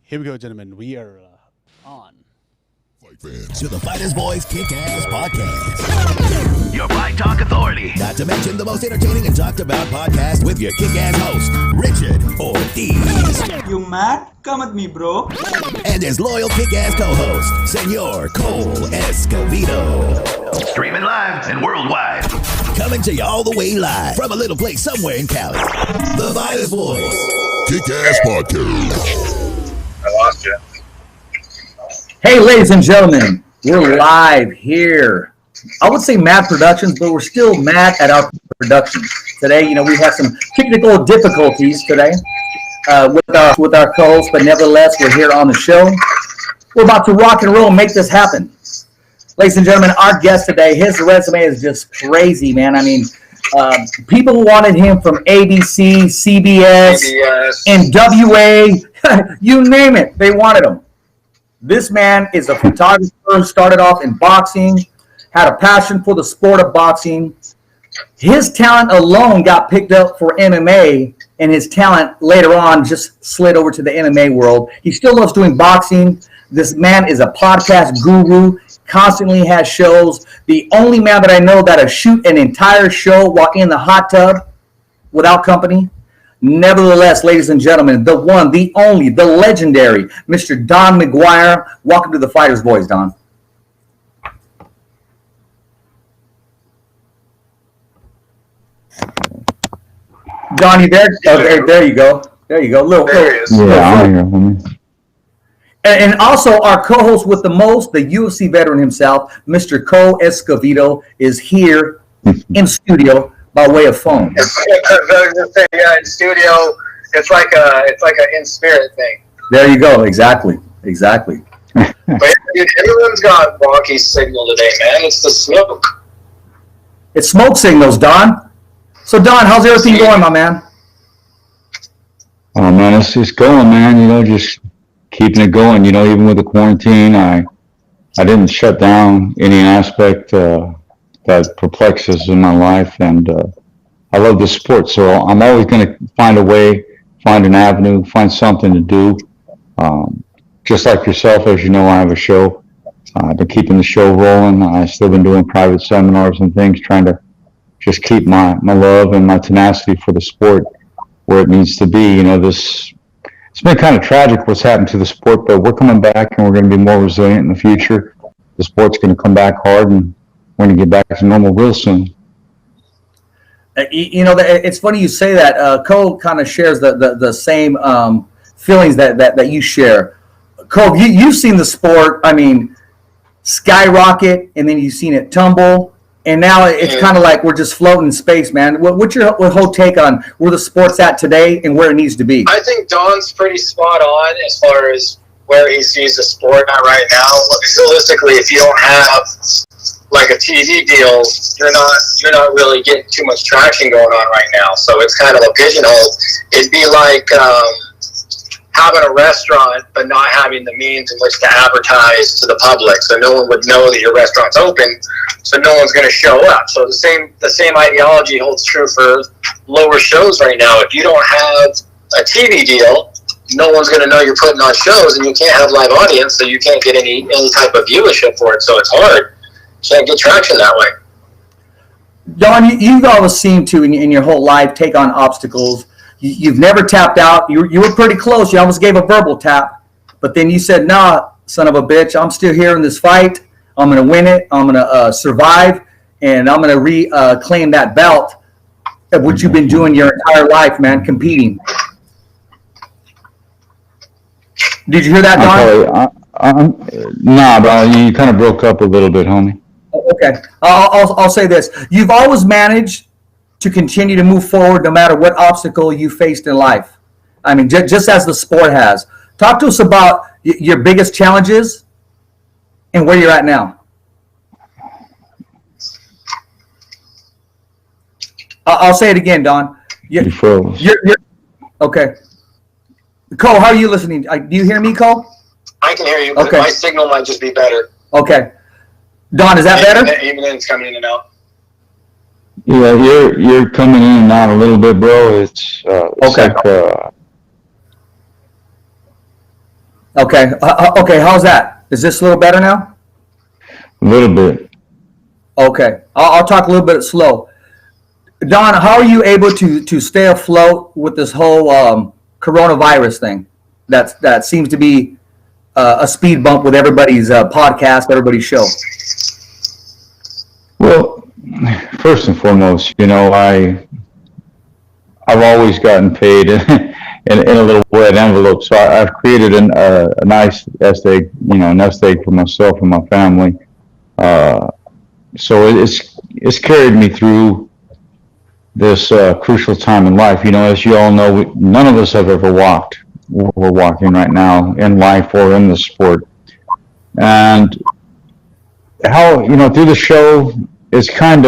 Here we go, gentlemen. We are on. To the Fighters Boys Kick-Ass Podcast. Your Fight Talk Authority. Not to mention the most entertaining and talked about podcast with your kick-ass host, Richard Ortiz. You mad? Come with me, bro. And his loyal kick-ass co-host, Senor Cole Escovedo. Streaming live and worldwide. Coming to you all the way live from a little place somewhere in Cali. The Fighters Boys Kick-Ass Podcast. I lost you. Hey, ladies and gentlemen, we're live here. I would say Mad Productions, but we're still mad at our production. Today, we have some technical difficulties today with our co-host, but nevertheless, we're here on the show. We're about to rock and roll and make this happen. Ladies and gentlemen, our guest today, his resume is just crazy, man. I mean, people wanted him from ABC, CBS, NWA, you name it, they wanted him. This man is a photographer, started off in boxing, had a passion for the sport of boxing. His talent alone got picked up for MMA, and his talent later on just slid over to the MMA world. He still loves doing boxing. This man is a podcast guru, constantly has shows. The only man that I know that'll shoot an entire show while in the hot tub without company. Nevertheless, ladies and gentlemen, the one, the only, the legendary, Mr. Don Mcguire. Welcome to the Fighters Boys, Don. Don, you there? Oh, there you go. There you go. There he is. Yeah, and also our co-host with the most, the UFC veteran himself, Mr. Cole Escovedo, is here in studio by way of phone. Yeah, in studio, it's like a in spirit thing. There you go. Exactly. But dude, everyone's got wonky signal today, man. It's the smoke. It's smoke signals, Don. So, Don, how's everything going, my man? Oh, man, it's just going, man. Just keeping it going. Even with the quarantine, I didn't shut down any aspect that perplexes in my life, and I love this sport, so I'm always going to find a way, find an avenue, find something to do. Just like yourself, as you know, I have a show. I've been keeping the show rolling. I've still been doing private seminars and things, trying to just keep my love and my tenacity for the sport where it needs to be. It's been kind of tragic what's happened to the sport, but we're coming back and we're going to be more resilient in the future. The sport's going to come back hard, and we're going to get back to normal real soon. It's funny you say that. Cole kind of shares the same feelings that you share. Cole, you've seen the sport, skyrocket, and then you've seen it tumble, and now it's kind of like we're just floating in space, man. What's your whole take on where the sport's at today and where it needs to be? I think Don's pretty spot on as far as where he sees the sport at right now. Realistically, if you don't have like a TV deal, you're not really getting too much traction going on right now. So it's kind of a pigeonhole. It'd be like having a restaurant but not having the means in which to advertise to the public, so no one would know that your restaurant's open, so no one's going to show up. So the same ideology holds true for lower shows right now. If you don't have a TV deal, no one's going to know you're putting on shows, and you can't have live audience, so you can't get any type of viewership for it. So it's hard. Can't get traction that way. Don, you've always seemed to, in your whole life, take on obstacles. You've never tapped out. You were pretty close. You almost gave a verbal tap. But then you said, nah, son of a bitch, I'm still here in this fight. I'm going to win it. I'm going to survive. And I'm going to reclaim that belt of what you've been doing your entire life, man, competing. Did you hear that, Don? Nah, bro, you kind of broke up a little bit, homie. Okay. I'll say this. You've always managed to continue to move forward no matter what obstacle you faced in life. I mean, just as the sport has. Talk to us about your biggest challenges and where you're at now. I'll say it again, Don. You're okay. Cole, how are you listening? Do you hear me, Cole? I can hear you, but my signal might just be better. Okay. Don, is that better? Even then, it's coming in and out. Yeah, you're coming in and out a little bit, bro. It's okay. Like, okay. How's that? Is this a little better now? A little bit. Okay. I'll talk a little bit slow. Don, how are you able to stay afloat with this whole coronavirus thing? That seems to be a speed bump with everybody's podcast, everybody's show. Well, first and foremost, I've always gotten paid in a little wet envelope. So I've created a nice nest egg, for myself and my family. So it's carried me through this crucial time in life. As you all know, none of us have ever walked. We're walking right now in life or in the sport. And how, through the show, it's kept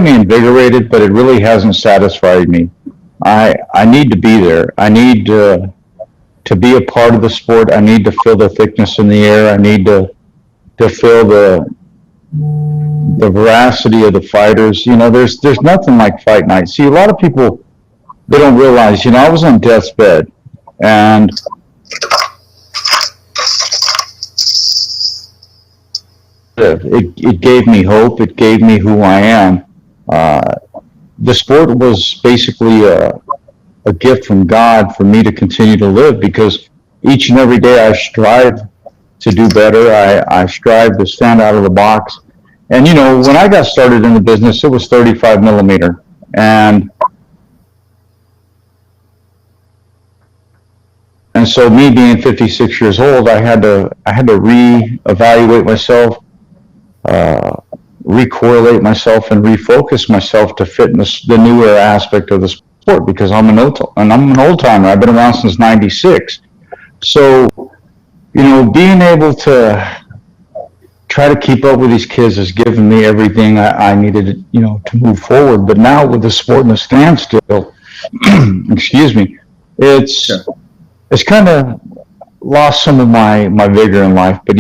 me invigorated, but it really hasn't satisfied me. I need to be there. I need to be a part of the sport. I need to feel the thickness in the air. I need to feel the veracity of the fighters. There's nothing like fight night. See, a lot of people, they don't realize, I was on death's bed, and it gave me hope. It gave me who I am. The sport was basically a gift from God for me to continue to live, because each and every day I strive to do better. I strive to stand out of the box. And, when I got started in the business, it was 35 millimeter. And so me being 56 years old, I had to reevaluate myself, recorrelate myself, and refocus myself to fit in the newer aspect of the sport, because I'm an old timer. I've been around since '96. So, being able to try to keep up with these kids has given me everything I needed, to move forward. But now with the sport in a standstill, excuse me, it's kind of lost some of my vigor in life. But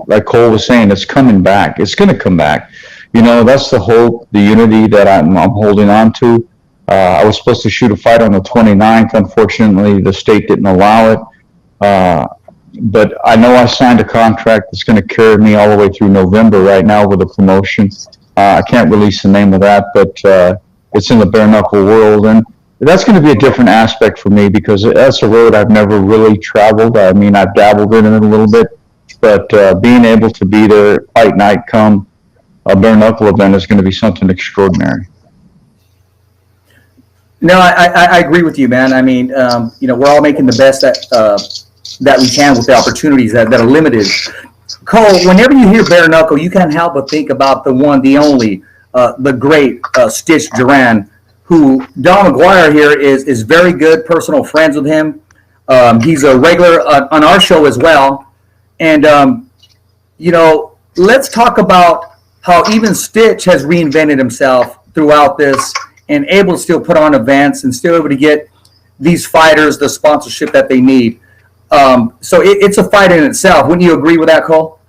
like Cole was saying, it's coming back. It's going to come back. That's the hope, the unity that I'm holding on to. I was supposed to shoot a fight on the 29th. Unfortunately, the state didn't allow it. But I know I signed a contract that's going to carry me all the way through November right now with a promotion. I can't release the name of that, but it's in the bare knuckle world. And that's going to be a different aspect for me, because that's a road I've never really traveled. I mean, I've dabbled in it a little bit, but being able to be there, fight night, come a bare knuckle event is going to be something extraordinary. No, I agree with you, man. I mean, we're all making the best that we can with the opportunities that are limited. Cole, whenever you hear bare knuckle, you can't help but think about the one, the only, the great Stitch Duran, who Don Mcguire here is very good, personal friends with him. He's a regular on our show as well. And, let's talk about how even Stitch has reinvented himself throughout this and able to still put on events and still able to get these fighters the sponsorship that they need. So it's a fight in itself. Wouldn't you agree with that, Cole?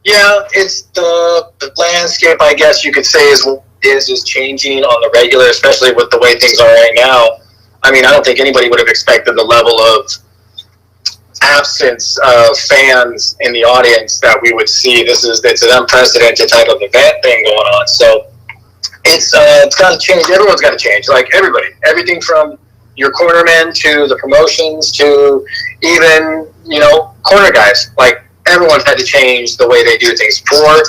Yeah, it's the landscape, I guess you could say, is changing on the regular, especially with the way things are right now. I mean, I don't think anybody would have expected the level of absence of fans in the audience that we would see. It's an unprecedented type of event thing going on. So it's got to change. Everyone's got to change. Like everybody, everything from your cornermen to the promotions to even, corner guys. Like everyone's had to change the way they do things. For,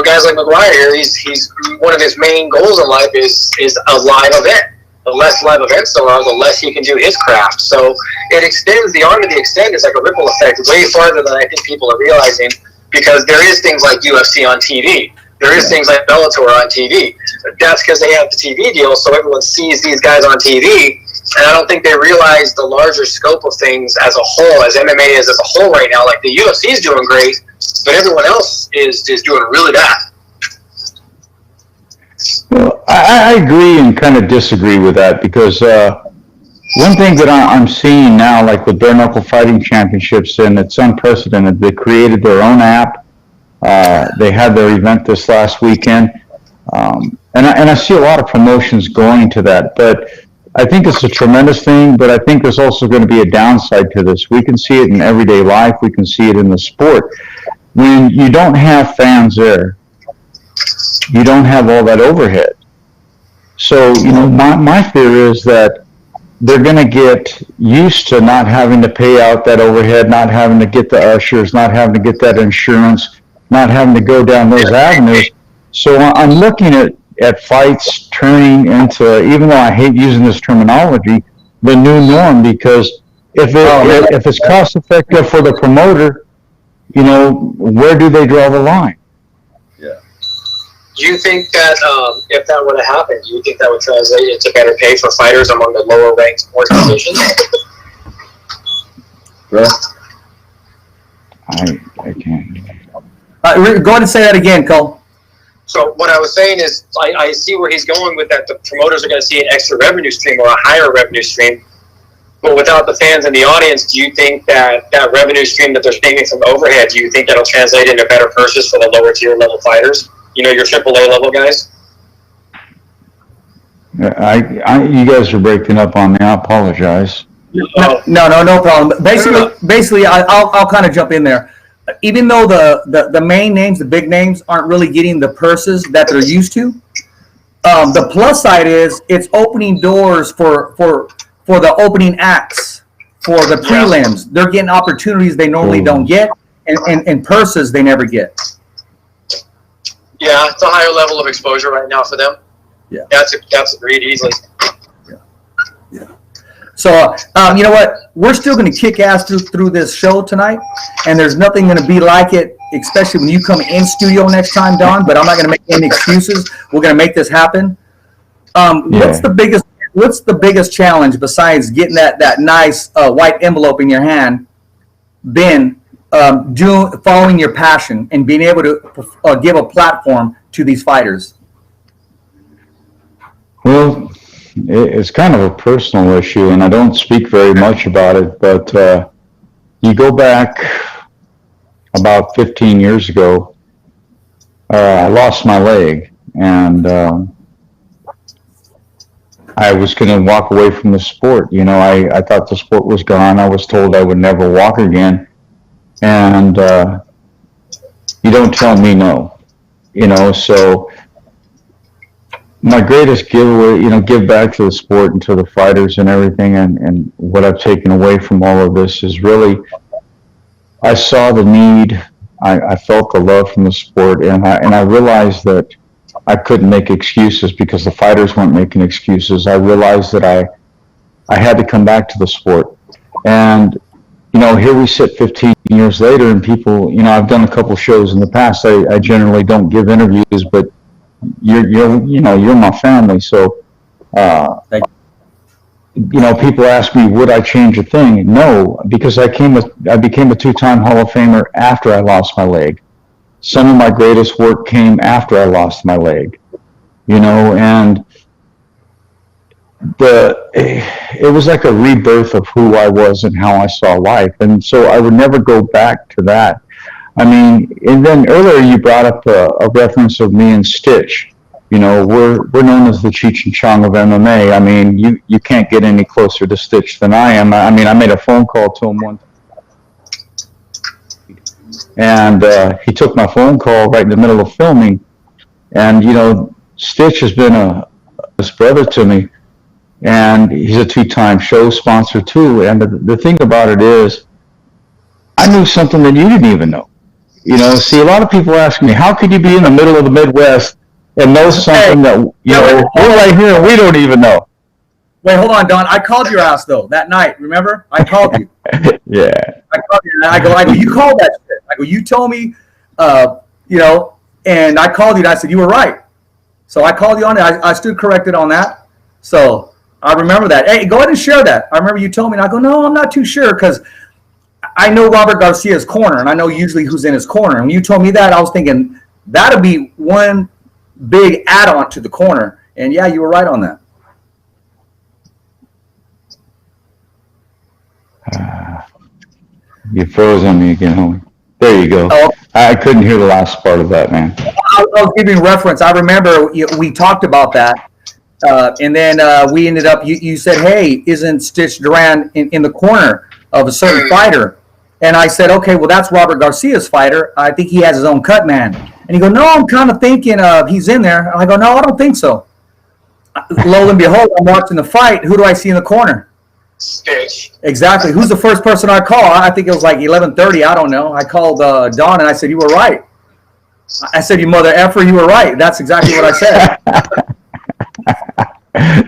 guys like Mcguire here, he's one of his main goals in life is a live event. The less live events there are, the less he can do his craft. So it extends, the arm of the extent is like a ripple effect way farther than I think people are realizing, because there is things like UFC on TV. There is things like Bellator on TV. That's because they have the TV deal, so everyone sees these guys on TV. And I don't think they realize the larger scope of things as a whole, as MMA is as a whole right now. Like the UFC is doing great, but everyone else is doing really bad. Well, I agree and kind of disagree with that because one thing that I'm seeing now, like with bare knuckle fighting championships, and it's unprecedented. They created their own app. They had their event this last weekend, and I see a lot of promotions going to that. But I think it's a tremendous thing. But I think there's also going to be a downside to this. We can see it in everyday life. We can see it in the sport. When you don't have fans there, you don't have all that overhead. So, my fear is that they're going to get used to not having to pay out that overhead, not having to get the ushers, not having to get that insurance, not having to go down those avenues. So I'm looking at fights turning into, even though I hate using this terminology, the new norm, because if it's cost effective for the promoter, where do they draw the line? Do you think that if that were to happen, do you think that would translate into better pay for fighters among the lower ranked organizations? Bro? I can't. Go ahead and say that again, Cole. So what I was saying is I see where he's going with that. The promoters are going to see an extra revenue stream or a higher revenue stream. But without the fans in the audience, do you think that revenue stream that they're making from overhead, do you think that'll translate into better purses for the lower tier level fighters? Your AAA level guys? You guys are breaking up on me. I apologize. No problem. Basically, I'll kind of jump in there. Even though the main names, the big names, aren't really getting the purses that they're used to, the plus side is it's opening doors for the opening acts, for the prelims. They're getting opportunities they normally don't get, and purses they never get. Yeah, it's a higher level of exposure right now for them. Yeah, that's agreed easily. Yeah. So you know what? We're still going to kick ass through this show tonight, and there's nothing going to be like it, especially when you come in studio next time, Don. But I'm not going to make any excuses. We're going to make this happen. What's the biggest challenge besides getting that nice white envelope in your hand? Been following your passion and being able to give a platform to these fighters? Well, it's kind of a personal issue, and I don't speak very much about it, but you go back about 15 years ago, I lost my leg, and I was going to walk away from the sport. I thought the sport was gone. I was told I would never walk again. And you don't tell me no, so my greatest giveaway, give back to the sport and to the fighters and everything, and what I've taken away from all of this is really, I saw the need, I felt the love from the sport, and I realized that I couldn't make excuses because the fighters weren't making excuses. I realized that I had to come back to the sport, and here we sit 15 years later, and people, I've done a couple shows in the past. I generally don't give interviews, but you're my family. So, people ask me, would I change a thing? No, because I became a two-time Hall of Famer after I lost my leg. Some of my greatest work came after I lost my leg, and it was like a rebirth of who I was and how I saw life, and so I would never go back to that. I mean, and then earlier you brought up a reference of me and Stitch. We're known as the Cheech and Chong of MMA. I mean, you can't get any closer to Stitch than I am. I mean, I made a phone call to him one time, and he took my phone call right in the middle of filming, and Stitch has been his brother to me. And he's a two-time show sponsor too. And the thing about it is, I knew something that you didn't even know. See, a lot of people ask me, how could you be in the middle of the Midwest and know something that, we're right here and we don't even know? Wait, hold on, Don. I called your ass, though, that night. Remember? I called you. Yeah. I called you, and I go, you called that shit. I go, you told me, And I called you and I said, you were right. So I called you on it. I stood corrected on that. So I remember that. Hey, go ahead and share that. I remember you told me, and I go, no, I'm not too sure because I know Robert Garcia's corner, and I know usually who's in his corner. And when you told me that, I was thinking that'll be one big add-on to the corner. And yeah, you were right on that. You froze on me again, homie. There you go. Oh. I couldn't hear the last part of that, man. I was giving reference. I remember we talked about that. And then we ended up, you said, hey, isn't Stitch Duran in the corner of a certain fighter? And I said, okay, well, that's Robert Garcia's fighter. I think he has his own cut man. And he go, no, I'm kind of thinking he's in there. And I go, no, I don't think so. Lo and behold, I'm watching the fight. Who do I see in the corner? Stitch. Exactly. Who's the first person I call? I think it was like 11:30. I don't know. I called Don and I said, you were right. I said, you mother effer, you were right. That's exactly what I said.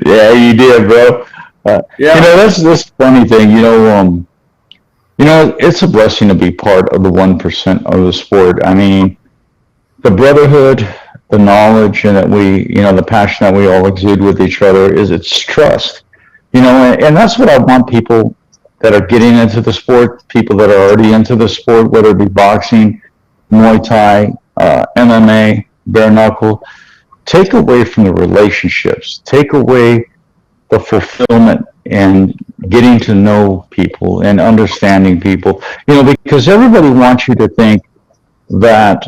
Yeah, you did, bro. Yeah. That's this funny thing. It's a blessing to be part of the 1% of the sport. I mean, the brotherhood, the knowledge, and that the passion that we all exude with each other it's trust. And that's what I want people that are getting into the sport, people that are already into the sport, whether it be boxing, Muay Thai, MMA, bare knuckle, take away from the relationships, take away the fulfillment and getting to know people and understanding people, because everybody wants you to think that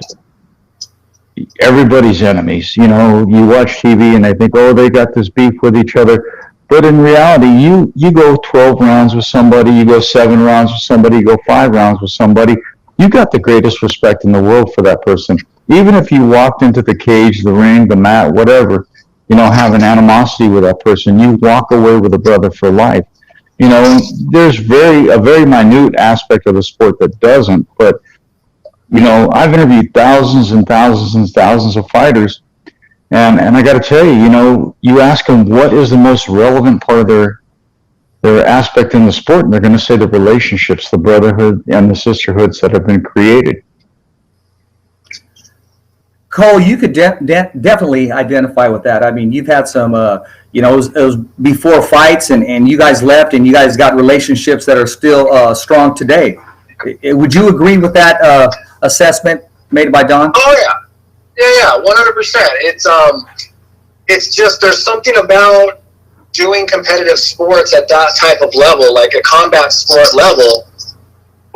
everybody's enemies. You watch TV and they think, oh, they got this beef with each other. But in reality, you go 12 rounds with somebody, you go 7 rounds with somebody, you go 5 rounds with somebody, you got the greatest respect in the world for that person. Even if you walked into the cage, the ring, the mat, whatever, have an animosity with that person, you walk away with a brother for life. There's a very minute aspect of the sport that doesn't. But, I've interviewed thousands and thousands and thousands of fighters. And I got to tell you, you ask them what is the most relevant part of their aspect in the sport, and they're going to say the relationships, the brotherhood, and the sisterhoods that have been created. Cole, you could definitely identify with that. I mean, you've had some, it was before fights, and you guys left, and you guys got relationships that are still strong today. Would you agree with that assessment made by Don? Oh, yeah. Yeah, 100%. It's just there's something about doing competitive sports at that type of level, like a combat sport level,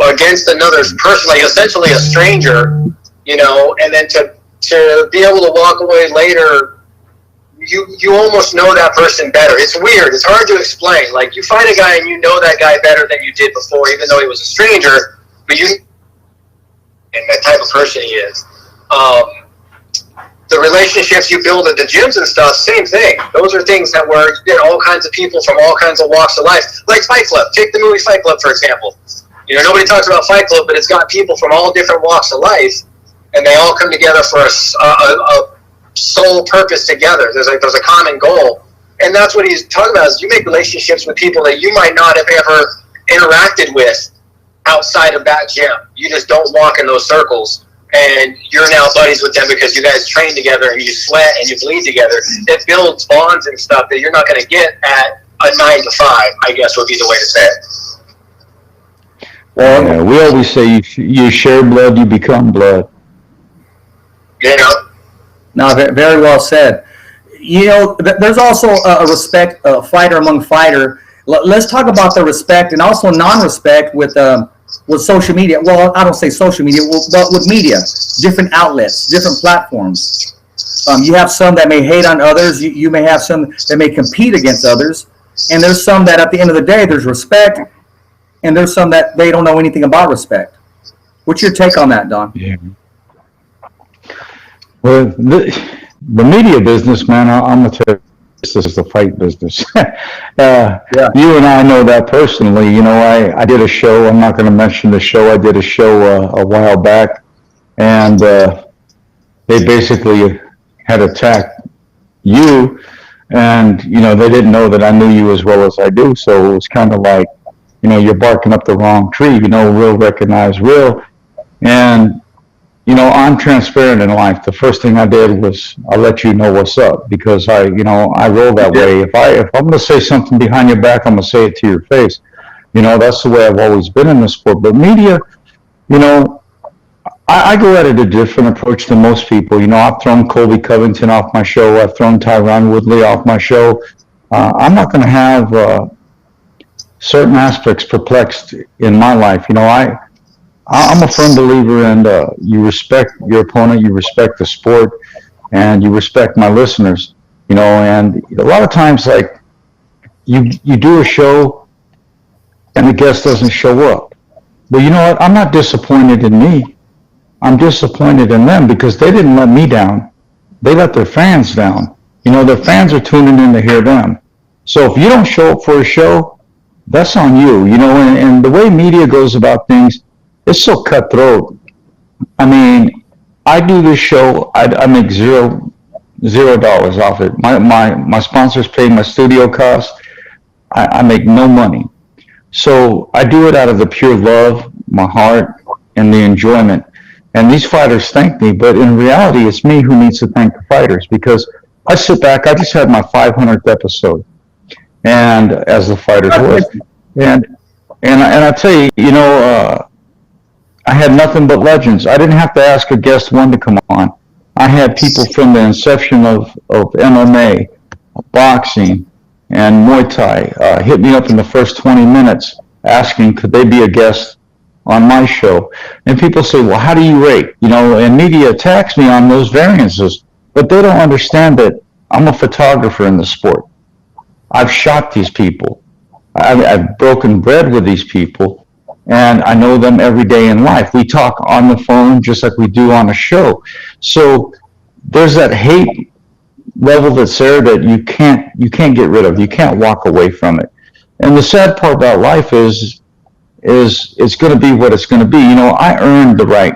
against another person, like essentially a stranger, and then to be able to walk away later, you almost know that person better. It's weird. It's hard to explain. Like, you find a guy and you know that guy better than you did before, even though he was a stranger, but you and the type of person he is. The relationships you build at the gyms and stuff, same thing. Those are things that where you get all kinds of people from all kinds of walks of life. Like Fight Club. Take the movie Fight Club, for example. Nobody talks about Fight Club, but it's got people from all different walks of life, and they all come together for a sole purpose together. There's a common goal. And that's what he's talking about, is you make relationships with people that you might not have ever interacted with outside of that gym. You just don't walk in those circles. And you're now buddies with them because you guys train together and you sweat and you bleed together. It builds bonds and stuff that you're not going to get at a 9 to 5, I guess would be the way to say it. Well, we always say you share blood, you become blood. No, very well said. There's also a respect, fighter among fighter. Let's talk about the respect and also non-respect with social media. Well, I don't say social media, but with media, different outlets, different platforms. You have some that may hate on others. You may have some that may compete against others. And there's some that at the end of the day, there's respect. And there's some that they don't know anything about respect. What's your take on that, Don? Yeah. Well, the media business, man, I'm going to tell you, this is the fight business. Yeah. You and I know that personally. I did a show. I'm not going to mention the show. I did a show a while back, and they basically had attacked you, and they didn't know that I knew you as well as I do. So it was kind of like, you're barking up the wrong tree. Real recognize real, and I'm transparent in life. The first thing I did was I let you know what's up because I roll that way. If I'm going to say something behind your back, I'm going to say it to your face. That's the way I've always been in the sport. But media, I go at it a different approach than most people. I've thrown Colby Covington off my show. I've thrown Tyron Woodley off my show. I'm not going to have certain aspects perplexed in my life. I'm a firm believer in you respect your opponent, you respect the sport, and you respect my listeners. And a lot of times, like, you do a show and the guest doesn't show up. But you know what? I'm not disappointed in me. I'm disappointed in them because they didn't let me down. They let their fans down. Their fans are tuning in to hear them. So if you don't show up for a show, that's on you. And the way media goes about things, it's so cutthroat. I mean, I do this show. I make $0 off it. My sponsors pay my studio costs. I make no money. So I do it out of the pure love, my heart, and the enjoyment. And these fighters thank me, but in reality, it's me who needs to thank the fighters because I sit back. I just had my 500th episode, and as the fighters was, and I tell you, I had nothing but legends. I didn't have to ask a guest one to come on. I had people from the inception of MMA, boxing, and Muay Thai hit me up in the first 20 minutes asking could they be a guest on my show. And people say, well, how do you rate? And media attacks me on those variances, but they don't understand that I'm a photographer in the sport. I've shot these people. I've broken bread with these people. And I know them every day in life. We talk on the phone just like we do on a show. So there's that hate level that's there that you can't get rid of. You can't walk away from it. And the sad part about life is it's going to be what it's going to be. I earned the right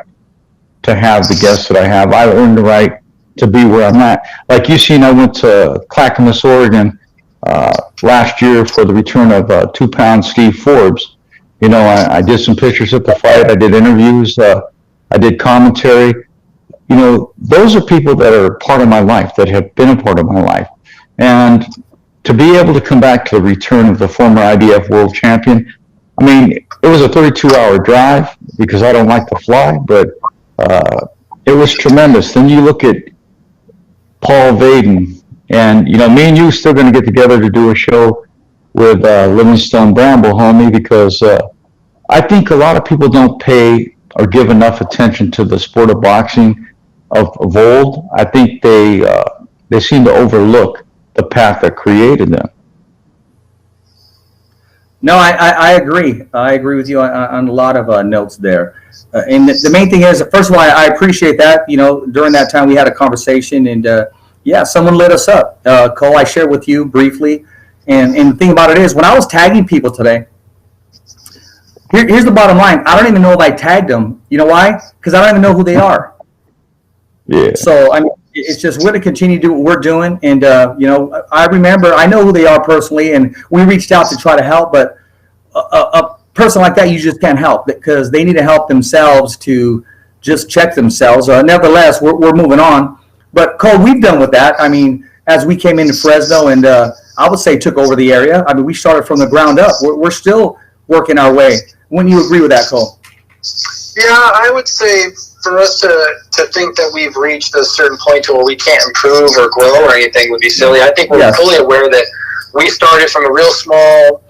to have the guests that I have. I earned the right to be where I'm at. Like you seen, I went to Clackamas, Oregon last year for the return of 2-pound Steve Forbes. I did some pictures at the fight. I did interviews. I did commentary. Those are people that are part of my life, that have been a part of my life. And to be able to come back to the return of the former IBF world champion, I mean, it was a 32-hour drive because I don't like to fly, but it was tremendous. Then you look at Paul Vaden, and, me and you still going to get together to do a show with Livingstone Bramble, homie, because I think a lot of people don't pay or give enough attention to the sport of boxing of old. I think they seem to overlook the path that created them. No, I agree. I agree with you on a lot of notes there. And the main thing is, first of all, I appreciate that. During that time we had a conversation, and someone lit us up. Cole, I shared with you briefly. And the thing about it is, when I was tagging people today, here's the bottom line. I don't even know if I tagged them. You know why? Because I don't even know who they are. Yeah. So, I mean, it's just we're going to continue to do what we're doing. And, I know who they are personally, and we reached out to try to help. But a person like that, you just can't help because they need to help themselves to just check themselves. Nevertheless, we're moving on. But, Cole, we've done with that. I mean, as we came into Fresno and I would say took over the area. I mean, we started from the ground up. We're still working our way. Wouldn't you agree with that, Cole? Yeah, I would say for us to think that we've reached a certain point to where we can't improve or grow or anything would be silly. I think we're fully aware that we started from a real small,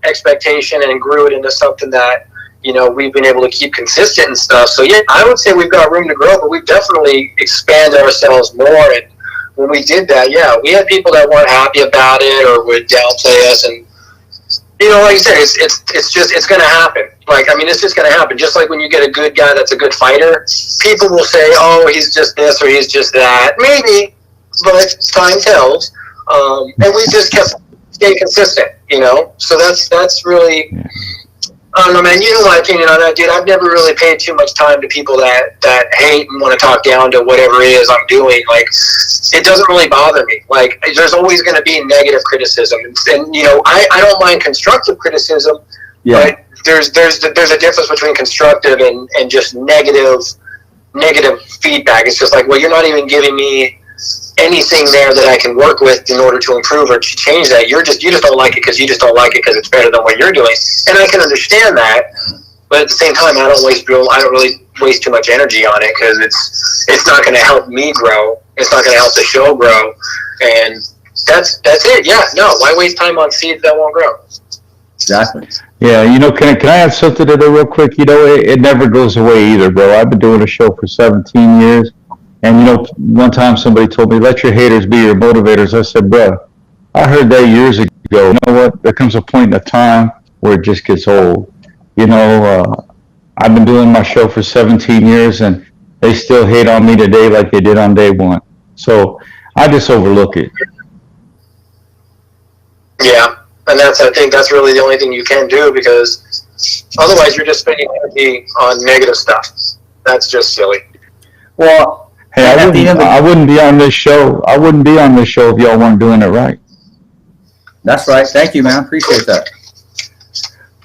expectation and grew it into something that, we've been able to keep consistent and stuff. So, yeah, I would say we've got room to grow, but we've definitely expanded ourselves more. And when we did that, we had people that weren't happy about it or would downplay us. And, like you said, it's going to happen. Like, I mean, it's just going to happen. Just like when you get a good guy that's a good fighter, people will say, oh, he's just this or he's just that. Maybe, but time tells. And we just kept staying consistent, So that's really... I don't know, man. You know my opinion on that, dude. I've never really paid too much time to people that hate and want to talk down to whatever it is I'm doing. Like, it doesn't really bother me. Like, there's always going to be negative criticism, and I don't mind constructive criticism. Yeah. But there's a difference between constructive and just negative negative feedback. It's just like, well, you're not even giving me anything there that I can work with in order to improve or to change that. You just don't like it because you just don't like it because it's better than what you're doing. And I can understand that, but at the same time, I don't really waste too much energy on it because it's not going to help me grow. It's not going to help the show grow, and that's it. Yeah, no, why waste time on seeds that won't grow? Exactly. Yeah, can I add something to that real quick? It never goes away either, bro. I've been doing a show for 17 years. And, one time somebody told me, let your haters be your motivators. I said, bro, I heard that years ago. You know what? There comes a point in time where it just gets old. I've been doing my show for 17 years, and they still hate on me today like they did on day one. So I just overlook it. Yeah, and I think that's really the only thing you can do, because otherwise you're just spending energy on negative stuff. That's just silly. Well, hey, I wouldn't be on this show. I wouldn't be on this show if y'all weren't doing it right. That's right. Thank you, man. Appreciate that.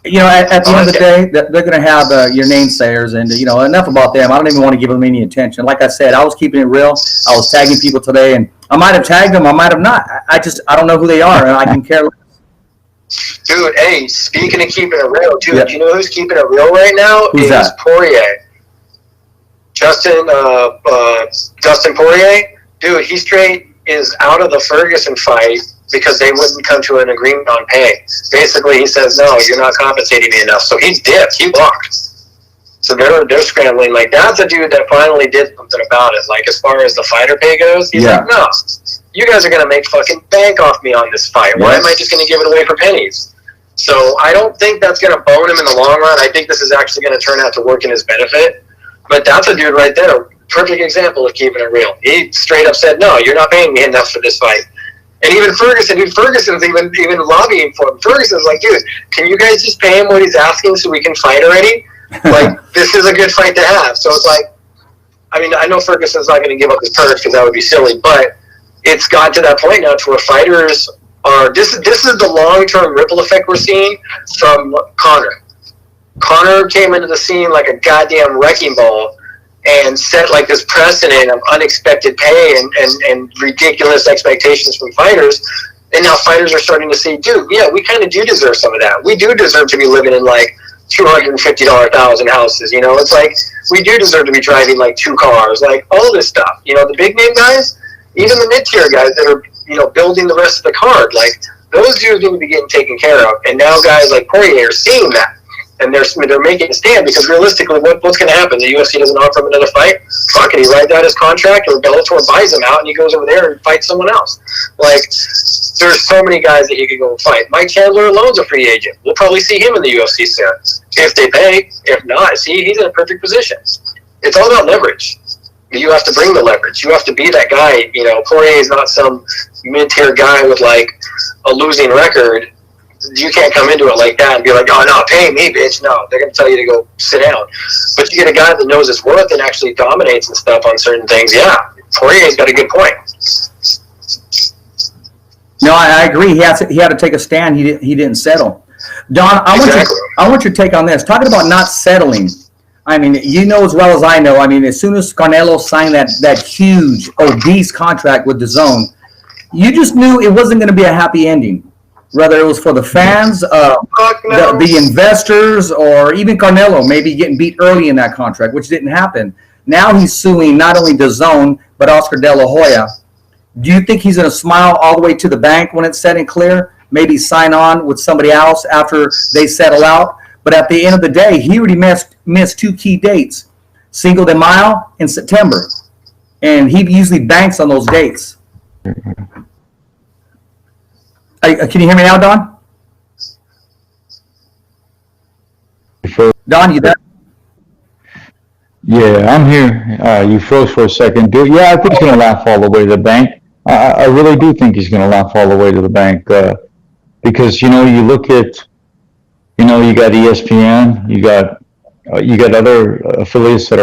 At the end of the day, they're going to have your namesayers, and enough about them. I don't even want to give them any attention. Like I said, I was keeping it real. I was tagging people today, and I might have tagged them, I might have not. I don't know who they are, and I can care less. Dude, hey, speaking of keeping it real, dude, do you know who's keeping it real right now? Who's that? Poirier. Dustin Poirier, dude, he straight is out of the Ferguson fight because they wouldn't come to an agreement on pay. Basically, he says, no, you're not compensating me enough. So he's dipped. He walked. So they're scrambling. Like, that's a dude that finally did something about it. Like, as far as the fighter pay goes, he's like, no, you guys are going to make fucking bank off me on this fight. Why am I just going to give it away for pennies? So I don't think that's going to bone him in the long run. I think this is actually going to turn out to work in his benefit. But that's a dude right there, perfect example of keeping it real. He straight up said, no, you're not paying me enough for this fight. And even Ferguson's even lobbying for him. Ferguson's like, dude, can you guys just pay him what he's asking so we can fight already? Like, this is a good fight to have. So it's like, I mean, I know Ferguson's not going to give up his perks because that would be silly, but it's got to that point now to where fighters are, this is the long-term ripple effect we're seeing from Conor. Conor came into the scene like a goddamn wrecking ball and set like this precedent of unexpected pay and ridiculous expectations from fighters. And now fighters are starting to say, dude, yeah, we kind of do deserve some of that. We do deserve to be living in like $250,000 houses. It's like we do deserve to be driving like 2 cars, like all this stuff. The big name guys, even the mid-tier guys that are, building the rest of the card, like those dudes need to be getting taken care of. And now guys like Poirier are seeing that. And they're making a stand because realistically, what's going to happen? The UFC doesn't offer him another fight? Fuck it, he writes out his contract, or Bellator buys him out, and he goes over there and fights someone else. Like, there's so many guys that he could go and fight. Mike Chandler alone's a free agent. We'll probably see him in the UFC soon. If they pay. If not, see, he's in a perfect position. It's all about leverage. You have to bring the leverage. You have to be that guy. Poirier is not some mid-tier guy with, like, a losing record. You can't come into it like that and be like, oh, no, pay me, bitch. No, they're going to tell you to go sit down. But you get a guy that knows his worth and actually dominates and stuff on certain things. Yeah, Poirier's got a good point. No, I agree. He had to take a stand. He didn't settle. Don, I want your take on this. Talking about not settling. I mean, you know as well as I know. I mean, as soon as Canelo signed that huge, obese contract with DAZN, you just knew it wasn't going to be a happy ending. Whether it was for the fans, the investors, or even Canelo maybe getting beat early in that contract, which didn't happen. Now he's suing not only DAZN, but Oscar De La Hoya. Do you think he's going to smile all the way to the bank when it's set and clear? Maybe sign on with somebody else after they settle out? But at the end of the day, he already missed 2 key dates, Cinco de Mayo in September. And he usually banks on those dates. Can you hear me now, Don? Don, you there? Yeah, I'm here. You froze for a second. Yeah, I think he's going to laugh all the way to the bank. I really do think he's going to laugh all the way to the bank because, you look at, you got ESPN, you got other affiliates that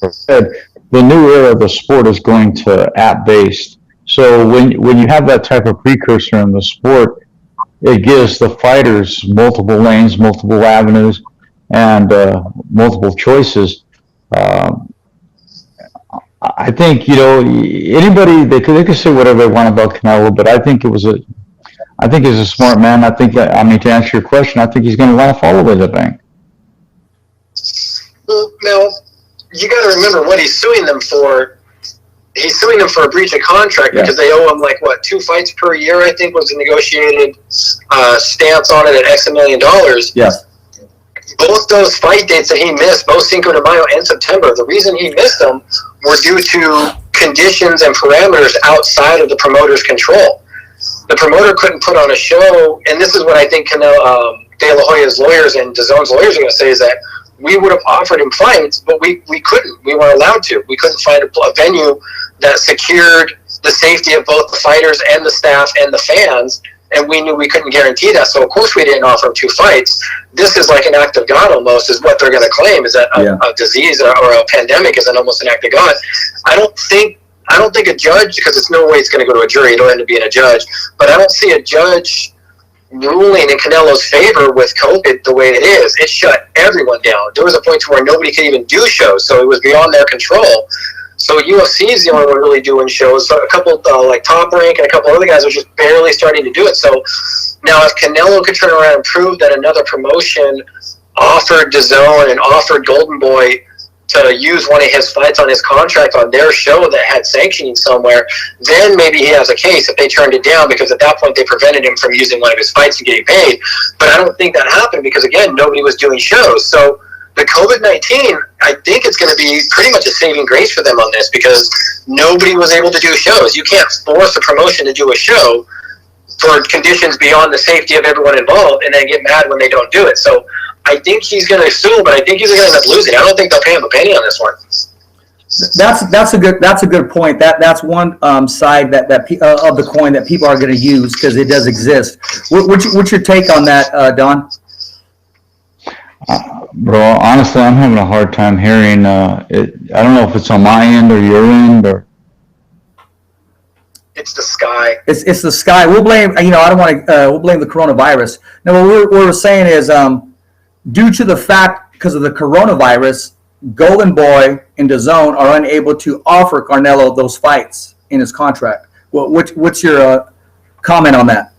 are said the new era of the sport is going to app-based. So when you have that type of precursor in the sport, it gives the fighters multiple lanes, multiple avenues, and multiple choices. I think, anybody, they could say whatever they want about Canelo, but I think he's a smart man. I think, to answer your question, I think he's going to laugh all the way to the bank. Well, now, you got to remember what he's suing them for. He's suing them for a breach of contract because they owe him 2 fights per year, I think was the negotiated stance on it at X $1 million. Yes. Both those fight dates that he missed, both Cinco de Mayo and September, the reason he missed them were due to conditions and parameters outside of the promoter's control. The promoter couldn't put on a show, and this is what I think De La Hoya's lawyers and DAZN's lawyers are going to say, is that we would have offered him fights, but we couldn't. We weren't allowed to. We couldn't find a venue that secured the safety of both the fighters and the staff and the fans, and we knew we couldn't guarantee that. So, of course, we didn't offer him 2 fights. This is like an act of God almost, is what they're going to claim, is that a disease or a pandemic is almost an act of God. I don't think a judge, because there's no way it's going to go to a jury, it'll end up being a judge, but I don't see a judge ruling in Canelo's favor with COVID the way it is. It shut everyone down. There was a point to where nobody could even do shows, so it was beyond their control. So UFC is the only one really doing shows. So a couple Top Rank and a couple other guys are just barely starting to do it. So now if Canelo could turn around and prove that another promotion offered DAZN and offered Golden Boy to use one of his fights on his contract on their show that had sanctioning somewhere, then maybe he has a case if they turned it down, because at that point they prevented him from using one of his fights and getting paid. But I don't think that happened because, again, nobody was doing shows. So the COVID-19, I think it's going to be pretty much a saving grace for them on this, because nobody was able to do shows. You can't force a promotion to do a show for conditions beyond the safety of everyone involved and then get mad when they don't do it. So I think he's going to sue, but I think he's going to end up losing. I don't think they'll pay him a penny on this one. That's a good point. That's one side that of the coin that people are going to use, because it does exist. What's your take on that, Don? Bro, honestly, I'm having a hard time hearing. I don't know if it's on my end or your end, or it's the sky. It's the sky. We'll blame. I don't want to. We'll blame the coronavirus. No, what we're saying is, due to the fact, because of the coronavirus, Golden Boy and DAZN are unable to offer Canelo those fights in his contract. Well, what's your comment on that?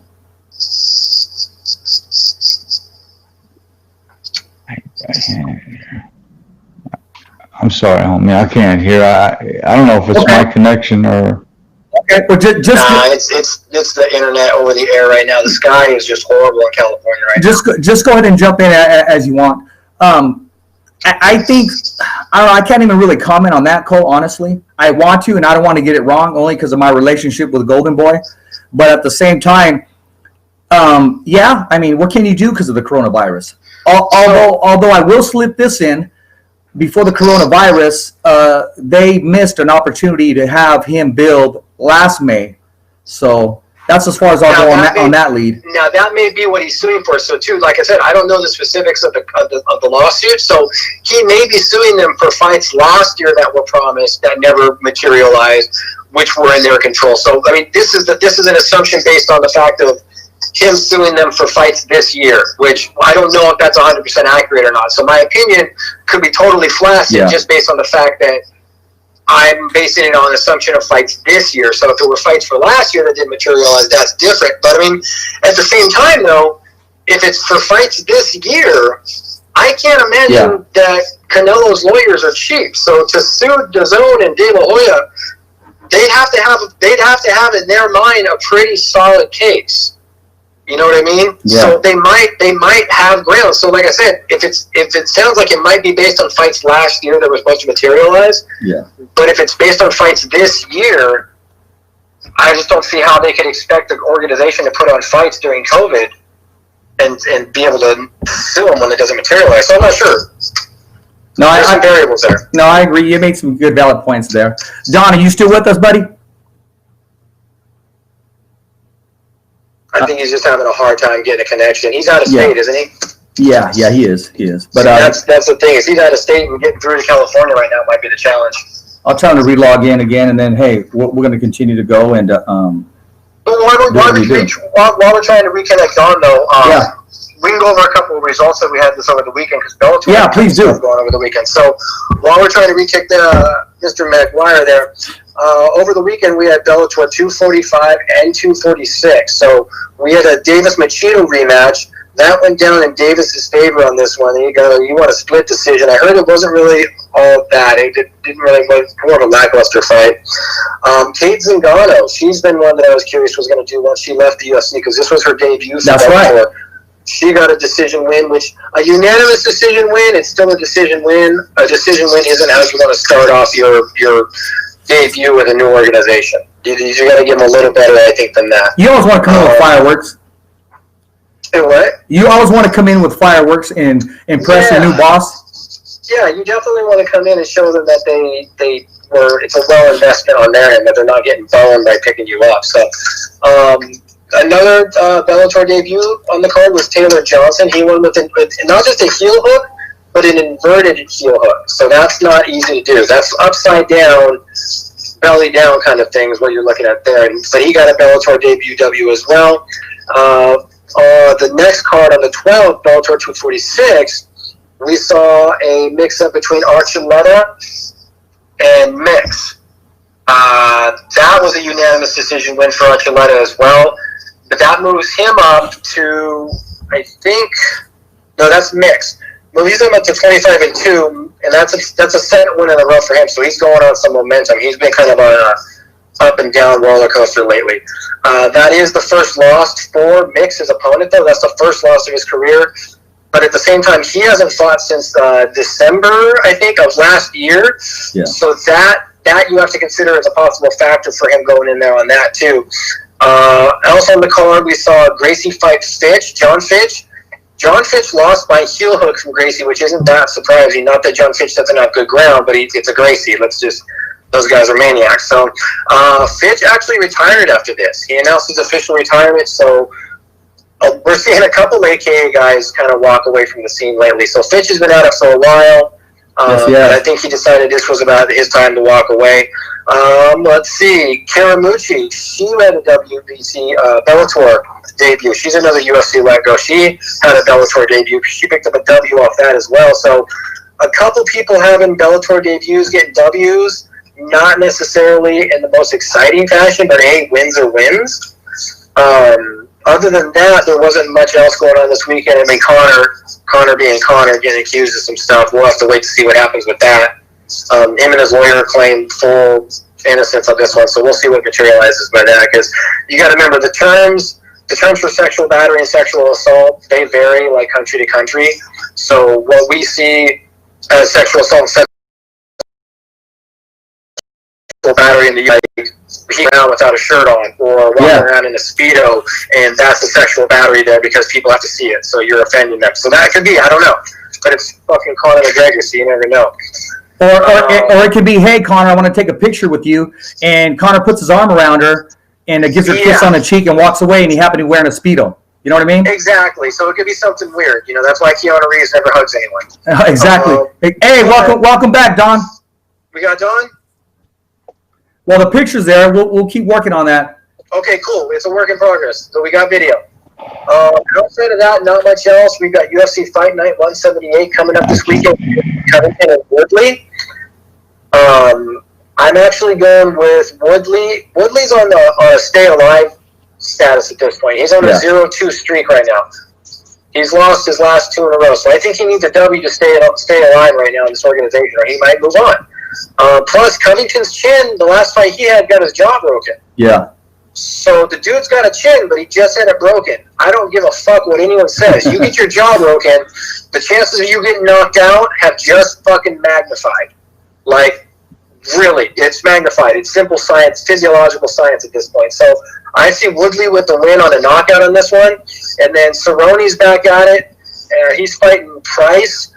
I'm sorry, homie. I can't hear. I don't know if it's my connection or. Okay, well, it's the internet over the air right now. The sky is just horrible in California right now. Just go ahead and jump in as you want. I think I can't even really comment on that, Cole. Honestly, I want to, and I don't want to get it wrong, only because of my relationship with Golden Boy. But at the same time, what can you do because of the coronavirus? Although I will slip this in, before the coronavirus, they missed an opportunity to have him build last May. So that's as far as I'll go on that lead. Now, that may be what he's suing for. So, too, like I said, I don't know the specifics of the lawsuit. So he may be suing them for fights last year that were promised that never materialized, which were in their control. So, I mean, this is an assumption based on the fact of him suing them for fights this year, which I don't know if that's 100% accurate or not. So my opinion could be totally flaccid just based on the fact that I'm basing it on an assumption of fights this year. So if it were fights for last year that didn't materialize, that's different. But, I mean, at the same time, though, if it's for fights this year, I can't imagine that Canelo's lawyers are cheap. So to sue DAZN and De La Hoya, they'd have to have in their mind a pretty solid case. You know what I mean? Yeah. So they might have grounds. So like I said, if it sounds like it might be based on fights last year that were supposed to materialize, but if it's based on fights this year, I just don't see how they could expect the organization to put on fights during COVID and be able to sue them when it doesn't materialize. So I'm not sure. No, there's some variables there. No, I agree. You made some good valid points there. Don, are you still with us, buddy? I think he's just having a hard time getting a connection. He's out of state, isn't he? Yeah, he is. But that's the thing. If he's out of state and getting through to California right now might be the challenge. I'll tell him to relog in again, and then we're going to continue to go and. But while we're trying to reconnect Don, though, we can go over a couple of results that we had this over the weekend because Bellator. Yeah, please do. Going over the weekend. So while we're trying to re-kick Mr. Mcguire there, over the weekend we had Bellator 245 and 246. So we had a Davis Machito rematch. That went down in Davis's favor on this one. You want a split decision. I heard it wasn't really all bad. It didn't really was more of a lackluster fight. Kate Zingano, she's been one that I was curious was going to do once she left the UFC because this was her debut. That's right. She got a decision win, which a unanimous decision win. It's still a decision win. A decision win isn't how you want to start off your debut with a new organization. You got to give them a little better, I think, than that. You always want to come in with fireworks. What? You always want to come in with fireworks and impress your new boss. Yeah, you definitely want to come in and show them that they were. It's a well investment on their end that they're not getting boned by picking you up. So, another Bellator debut on the card was Taylor Johnson. He won with not just a heel hook, but an inverted heel hook. So that's not easy to do. That's upside down, belly down kind of thing is what you're looking at there. But he got a Bellator debut W as well. The next card on the 12th, Bellator 246, we saw a mix-up between Archuleta and Mix. That was a unanimous decision win for Archuleta as well. But that moves him up to, I think, no, that's Mix. Moves him up to 25-2, and that's a second win in a row for him. So he's going on some momentum. He's been kind of on a up and down roller coaster lately. That is the first loss for Mix, his opponent, though. That's the first loss of his career. But at the same time, he hasn't fought since December, I think, of last year. Yeah. So that you have to consider as a possible factor for him going in there on that, too. Also on the card, we saw Gracie fight Fitch, John Fitch. John Fitch lost by heel hook from Gracie, which isn't that surprising. Not that John Fitch doesn't have good ground, but it's a Gracie. Those guys are maniacs. So Fitch actually retired after this. He announced his official retirement, so we're seeing a couple AKA guys kind of walk away from the scene lately. So Fitch has been at it for a while. But I think he decided this was about his time to walk away. Let's see. Karamuchi, she had a WBC Bellator debut. She's another UFC let go. She had a Bellator debut. She picked up a W off that as well. So a couple people having Bellator debuts, getting Ws. Not necessarily in the most exciting fashion, but hey, wins are wins. Other than that, there wasn't much else going on this weekend. I mean, Connor being Connor, getting accused of some stuff. We'll have to wait to see what happens with that. Him and his lawyer claimed full innocence on this one, so we'll see what materializes by that. Because you got to remember the terms for sexual battery and sexual assault, they vary like country to country. So what we see as sexual assault and battery in the US, he around without a shirt on or walking around in a Speedo, and that's a sexual battery there because people have to see it, so you're offending them. So that could be, I don't know, but it's fucking Conor McGregor, so you never know. Or it could be, hey, Connor, I want to take a picture with you, and Connor puts his arm around her and gives her a kiss on the cheek and walks away, and he happened to be wearing a Speedo. You know what I mean? Exactly. So it could be something weird. You know, that's why Keanu Reeves never hugs anyone. Exactly. Hey, welcome back, Don. We got Don? Well, the picture's there. We'll keep working on that. Okay, cool. It's a work in progress. So we got video. Outside of that, not much else. We've got UFC Fight Night 178 coming up this weekend. Covington and Woodley. I'm actually going with Woodley. Woodley's on a stay alive status at this point. He's on a 0-2 streak right now. He's lost his last two in a row, so I think he needs a W to stay alive right now in this organization, or he might move on. Plus, Covington's chin, the last fight he had, got his jaw broken. Yeah. So the dude's got a chin, but he just had it broken. I don't give a fuck what anyone says. You get your jaw broken, the chances of you getting knocked out have just fucking magnified. Like, really, it's magnified. It's simple science, physiological science at this point. So I see Woodley with the win on a knockout on this one, and then Cerrone's back at it. He's fighting Price.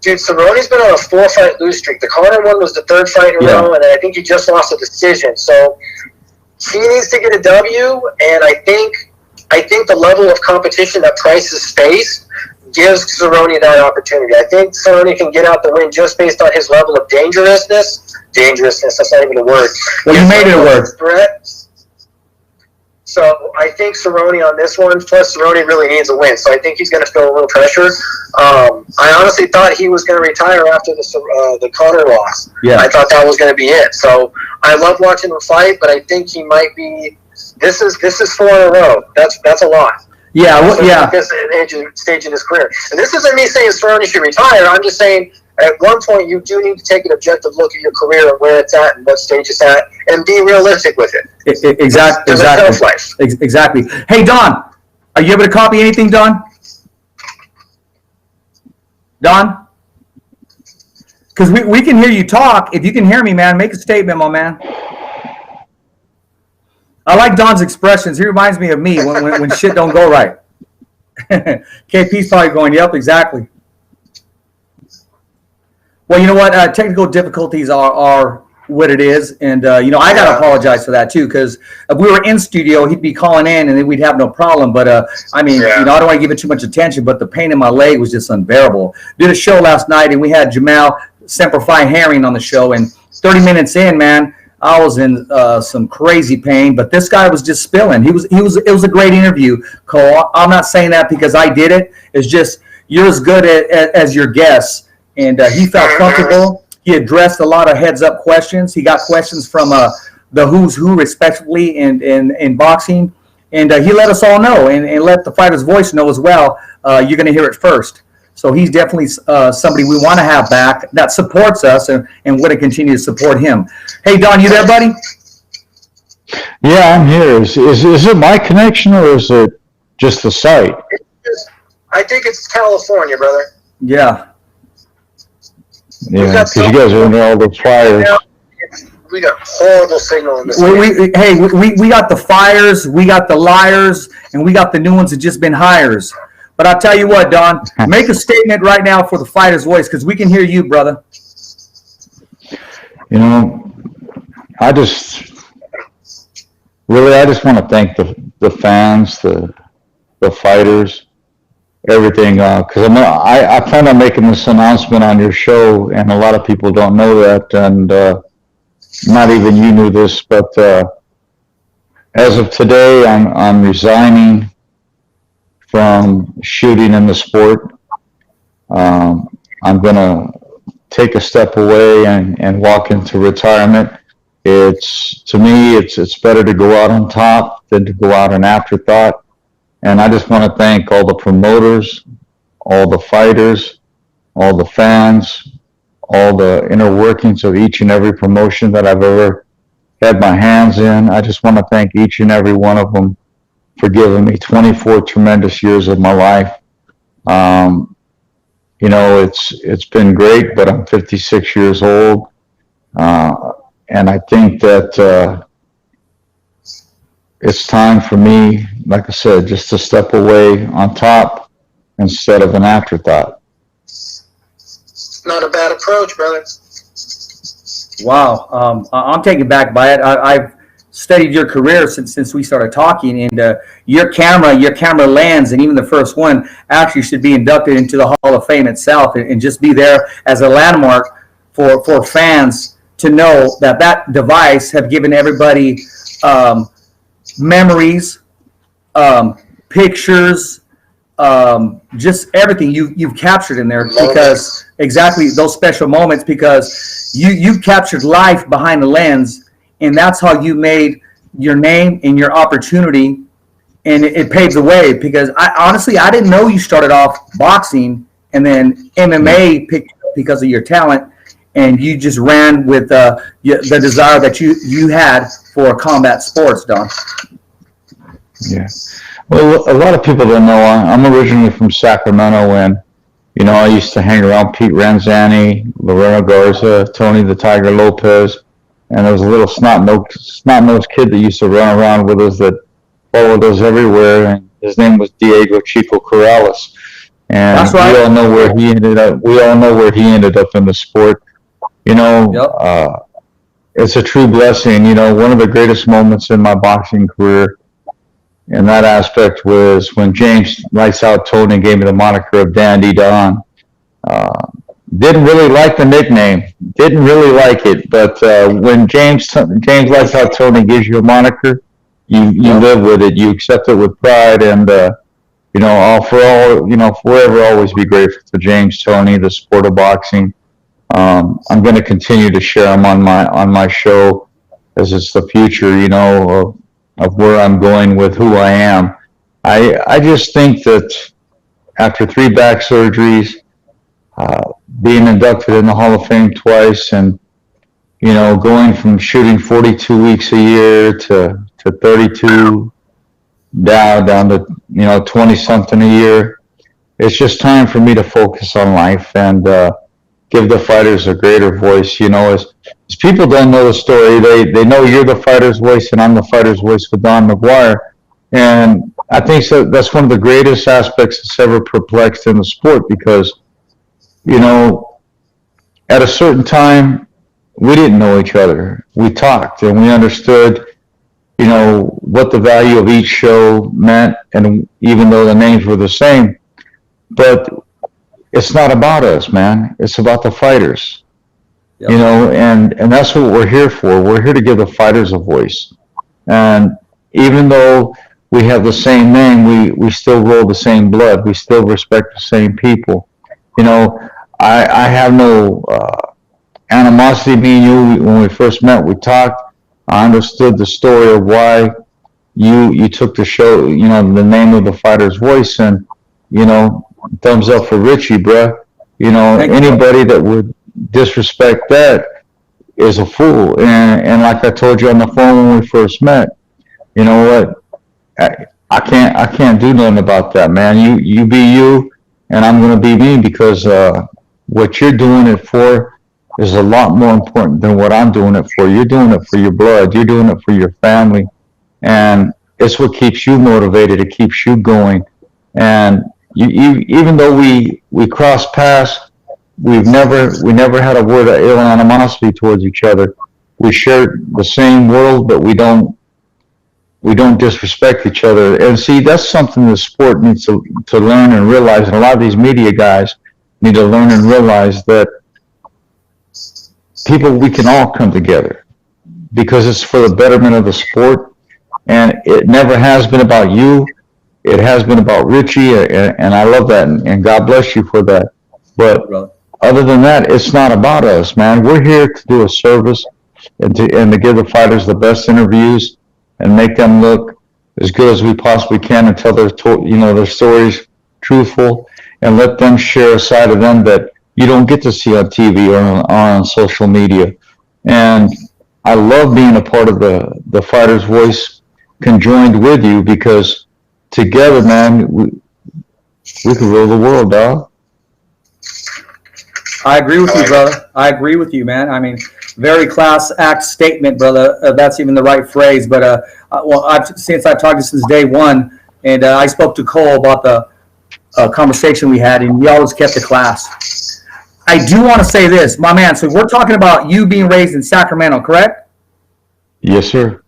Dude, Cerrone's been on a 4-fight lose streak. The Conor one was the 3rd fight in a row, and I think he just lost a decision. So he needs to get a W, and I think the level of competition that Price has faced gives Cerrone that opportunity. I think Cerrone can get out the win just based on his level of dangerousness, that's not even a word. Well, you made it a word. Threat. So I think Cerrone on this one, plus Cerrone really needs a win. So I think he's going to feel a little pressure. I honestly thought he was going to retire after the Conor loss. Yeah. I thought that was going to be it. So I love watching him fight, but I think he might be. This is 4 in a row. That's a lot. Yeah, At this stage in his career. And this isn't me saying Cerrone should retire. I'm just saying at one point you do need to take an objective look at your career and where it's at and what stage it's at and be realistic with it. Exactly. Hey, Don, are you able to copy anything, Don? Don? Because we can hear you talk. If you can hear me, man, make a statement, my man. I like Don's expressions. He reminds me of me when shit don't go right. KP's probably going, yep, exactly. Well, you know what? Technical difficulties are what it is. And, I got to apologize for that, too, because if we were in studio, he'd be calling in and then we'd have no problem. But, I don't want to give it too much attention, but the pain in my leg was just unbearable. Did a show last night, and we had Jamal Semper Fi Herring on the show. And 30 minutes in, man, I was in some crazy pain, but this guy was just spilling. It was a great interview, Cole. I'm not saying that because I did it. It's just you're as good as your guests, and he felt comfortable. He addressed a lot of heads-up questions. He got questions from the who's who, respectively, in boxing, and he let us all know and let the fighter's voice know as well. You're going to hear it first. So he's definitely somebody we want to have back that supports us and want to continue to support him. Hey, Don, you there, buddy? Yeah, I'm here. Is it my connection or is it just the site? I think it's California, brother. Yeah. Yeah, because you guys are under all the fires. We got horrible signal in this. We got the fires, we got the liars, and we got the new ones that just been hires. But I'll tell you what, Don, make a statement right now for the fighter's voice because we can hear you, brother. I just want to thank the fans, the fighters, everything. Because I plan on making this announcement on your show, and a lot of people don't know that, and not even you knew this, but as of today, I'm resigning from shooting in the sport. I'm going to take a step away and walk into retirement. To me, it's better to go out on top than to go out an afterthought. And I just want to thank all the promoters, all the fighters, all the fans, all the inner workings of each and every promotion that I've ever had my hands in. I just want to thank each and every one of them for giving me 24 tremendous years of my life. It's been great, but I'm 56 years old. And I think that it's time for me, like I said, just to step away on top instead of an afterthought. Not a bad approach, brother. Wow. I'm taken back by it. I've studied your career since we started talking, and your camera lens, and even the first one actually should be inducted into the Hall of Fame itself, and just be there as a landmark for fans to know that device have given everybody memories, pictures, just everything you've captured in there, because exactly those special moments, because you captured life behind the lens. And that's how you made your name and your opportunity, and it paved the way. Because I didn't know you started off boxing and then MMA picked up because of your talent, and you just ran with the desire that you had for combat sports, Don. Yeah. Well, a lot of people don't know I'm originally from Sacramento, and I used to hang around Pete Ranzani, Lorena Garza, Tony the Tiger Lopez. And there was a little snot-nosed kid that used to run around with us that followed us everywhere, and his name was Diego Chico Corrales. And that's right. We all know where he ended up. We all know where he ended up in the sport. It's a true blessing. One of the greatest moments in my boxing career in that aspect was when James Lights Out Tony gave me the moniker of Dandy Don. Didn't really like the nickname. Didn't really like it. But when James Lights Out Tony gives you a moniker, you live with it, you accept it with pride, and I'll forever always be grateful to James Toney, the sport of boxing. I'm going to continue to share them on my show, as it's the future, of where I'm going with who I am. I just think that after 3 back surgeries, being inducted in the Hall of Fame twice, and going from shooting 42 weeks a year to 32 down to 20 something a year, it's just time for me to focus on life and give the fighters a greater voice. As people don't know the story, they know you're the fighter's voice and I'm the fighter's voice with Don Mcguire, and I think that's one of the greatest aspects that's ever perplexed in the sport, because at a certain time we didn't know each other. We talked and we understood what the value of each show meant, and even though the names were the same, but it's not about us, man. It's about the fighters. Yep. And that's what we're here for. We're here to give the fighters a voice. And even though we have the same name, we still roll the same blood. We still respect the same people. I have no animosity. Me and you, when we first met, we talked. I understood the story of why you took the show, the name of the fighter's voice, and thumbs up for Richie, bruh. Anybody that would disrespect that is a fool. And like I told you on the phone when we first met, you know what? I can't do nothing about that, man. You be you, and I'm gonna be me, because what you're doing it for is a lot more important than what I'm doing it for. You're doing it for your blood. You're doing it for your family, and it's what keeps you motivated. It keeps you going. And even though we cross paths, we never had a word of ill animosity towards each other. We share the same world, but we don't disrespect each other. And see, that's something the sport needs to learn and realize. And a lot of these media guys need to learn and realize that we can all come together, because it's for the betterment of the sport. And it never has been about you. It has been about Richie, and I love that, and God bless you for that. But other than that, it's not about us, man. We're here to do a service and to give the fighters the best interviews and make them look as good as we possibly can, and tell their stories truthful, and let them share a side of them that you don't get to see on TV or on social media. And I love being a part of the fighter's voice conjoined with you, because together, man, we could rule the world, dog. I agree with you, brother. I agree with you, man. I mean, very class act statement, brother. That's even the right phrase. But since I've talked to you since day one, and I spoke to Cole about the conversation we had, and we always kept the class. I do want to say this, my man. So we're talking about you being raised in Sacramento, correct? Yes, sir.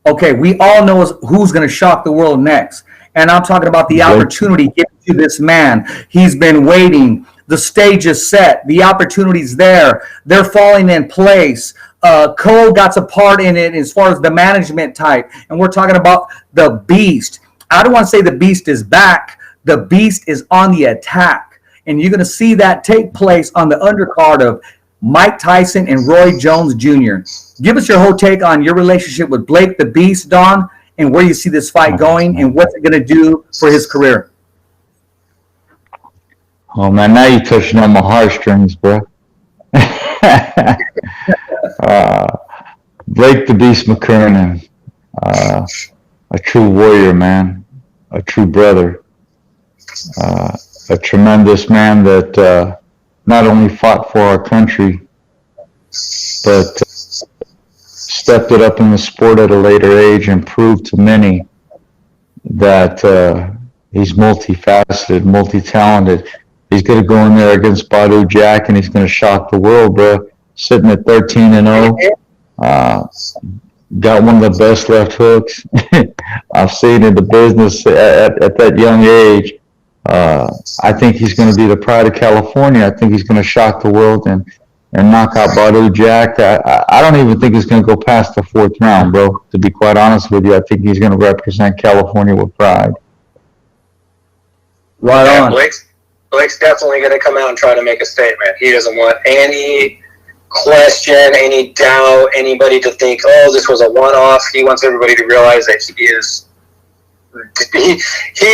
Okay, we all know who's going to shock the world next. And I'm talking about the opportunity given to this man. He's been waiting. The stage is set. The opportunity's there. They're falling in place. Cole got a part in it as far as the management type. And we're talking about the beast. I don't want to say the beast is back. The beast is on the attack. And you're going to see that take place on the undercard of Mike Tyson and Roy Jones Jr. Give us your whole take on your relationship with Blake the Beast, Don, and where you see this fight going and what's it going to do for his career. Oh, man, now you're touching on my heartstrings, bro. Blake the Beast McKernan, a true warrior, man, a true brother, a tremendous man that not only fought for our country, but stepped it up in the sport at a later age and proved to many that he's multifaceted, multi-talented. He's going to go in there against Badu Jack, and he's going to shock the world, bro. Sitting at 13-0, got one of the best left hooks I've seen in the business at that young age. I think he's going to be the pride of California. I think he's going to shock the world, and and knock out Badu Jack. I don't even think he's going to go past the 4th round, bro. To be quite honest with you, I think he's going to represent California with pride. Right on. Blake's definitely going to come out and try to make a statement. He doesn't want any question, any doubt, anybody to think, oh, this was a one-off. He wants everybody to realize that he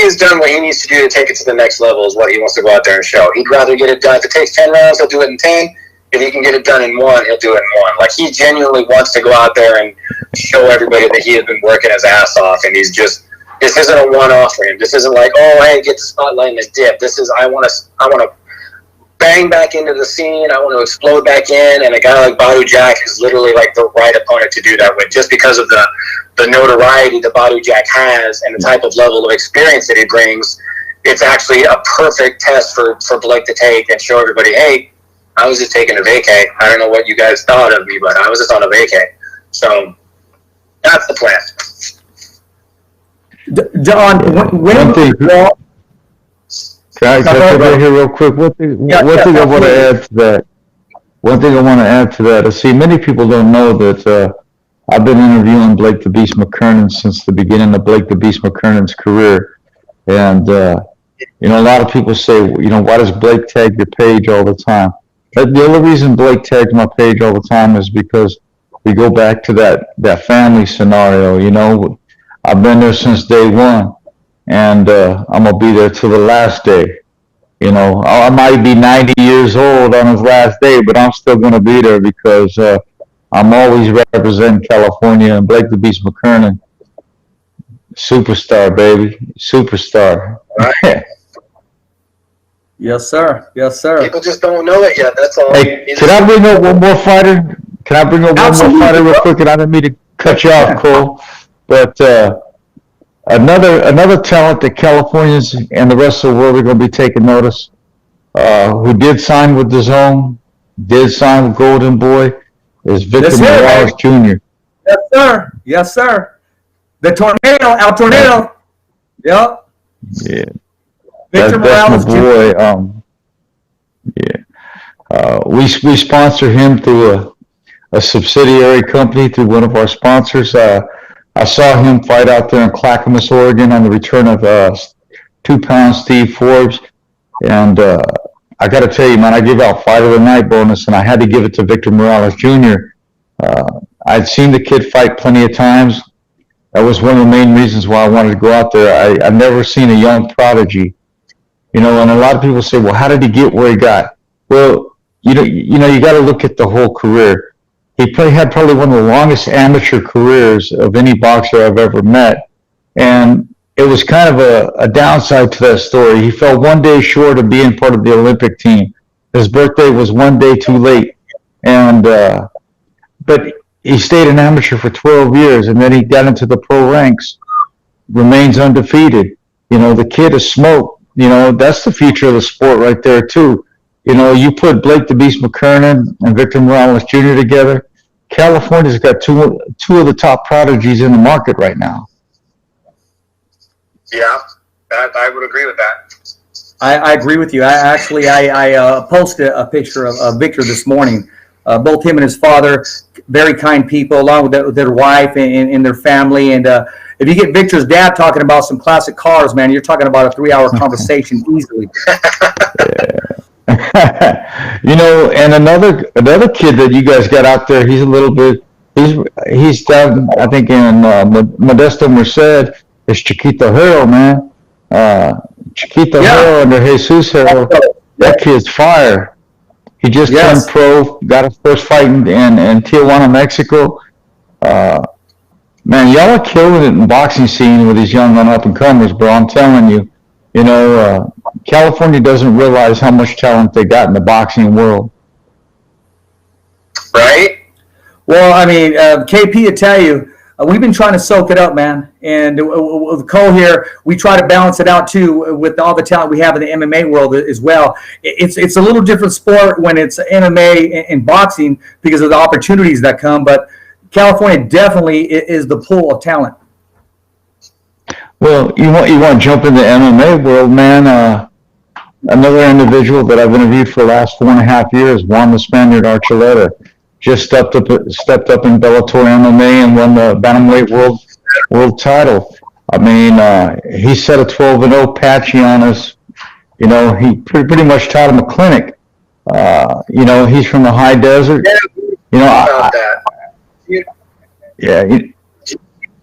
has done what he needs to do to take it to the next level is what he wants to go out there and show. He'd rather get it done. If it takes 10 rounds, he'll do it in 10. If he can get it done in 1, he'll do it in 1. Like, he genuinely wants to go out there and show everybody that he has been working his ass off, and he's just, this isn't a one-off for him. This isn't like, oh, hey, get the spotlight and the dip. This is, I want to bang back into the scene. I want to explode back in, and a guy like Badu Jack is literally like the right opponent to do that with, just because of the notoriety that Badu Jack has and the type of level of experience that he brings. It's actually a perfect test for Blake to take and show everybody, hey, I was just taking a vacay. I don't know what you guys thought of me, but I was just on a vacay. So that's the plan. John, One thing. Can I jump right here real quick? One thing I want to add to that. One thing I want to add to that is, see, many people don't know that I've been interviewing Blake the Beast McKernan since the beginning of Blake the Beast McKernan's career. And, you know, a lot of people say, you know, why does Blake tag your page all the time? But the only reason Blake tags my page all the time is because we go back to that family scenario. You know, I've been there since day one, and I'm going to be there till the last day. You know, I might be 90 years old on his last day, but I'm still going to be there because I'm always representing California. And Blake the Beast McKernan, superstar, baby, superstar. Right. Yes, sir. Yes, sir. People just don't know it yet. That's all. Hey, can I bring up one more fighter? Can I bring up one more fighter real quick? And I didn't mean to cut you off, Cole. But another talent that Californians and the rest of the world are going to be taking notice, who did sign with the Zone, did sign with Golden Boy, is Victor Morales Jr. Yes, sir. Yes, sir. The Tornado, El Tornado. Yep. Yeah. Victor Morales Jr. We sponsor him through a subsidiary company, through one of our sponsors. I saw him fight out there in Clackamas, Oregon, on the return of 2-pound Steve Forbes. And I got to tell you, man, I give out Fight of the Night bonus, and I had to give it to Victor Morales Jr. I'd seen the kid fight plenty of times. That was one of the main reasons why I wanted to go out there. I've never seen a young prodigy. You know, and a lot of people say, well, how did he get where he got? Well, you know, you got to look at the whole career. He had probably one of the longest amateur careers of any boxer I've ever met. And it was kind of a downside to that story. He fell one day short of being part of the Olympic team. His birthday was one day too late. And, but he stayed an amateur for 12 years, and then he got into the pro ranks, remains undefeated. You know, the kid is smoked. You know, that's the future of the sport right there, too. You know, you put Blake the Beast McKernan and Victor Morales Jr. together, California's got two of the top prodigies in the market right now. Yeah, I would agree with that. I agree with you. I posted a picture of Victor this morning. Both him and his father, very kind people, along with their wife and their family. And if you get Victor's dad talking about some classic cars, man, you're talking about a 3-hour conversation easily. You know, and another kid that you guys got out there, he's a little bit, he's down, I think, in Modesto Merced, is Chiquito Hero, man. Chiquito Hero under Jesus Hero, that kid's fire. He just turned pro, got his first fight in Tijuana, Mexico. Man, y'all are killing it in the boxing scene with these young up-and-comers, bro. I'm telling you. You know, California doesn't realize how much talent they got in the boxing world. Right? Well, I mean, KP, to tell you, we've been trying to soak it up, man. And with Cole here, we try to balance it out, too, with all the talent we have in the MMA world as well. It's a little different sport when it's MMA and boxing because of the opportunities that come. But California definitely is the pool of talent. Well, you want to jump in the MMA world, man. another individual that I've interviewed for the last 4.5 years, Juan the Spaniard Archuleta, just stepped up in Bellator MMA and won the bantamweight world title. I mean, he set a 12-0 patchy on us. You know, he pretty much taught him a clinic. You know, he's from the high desert. You know,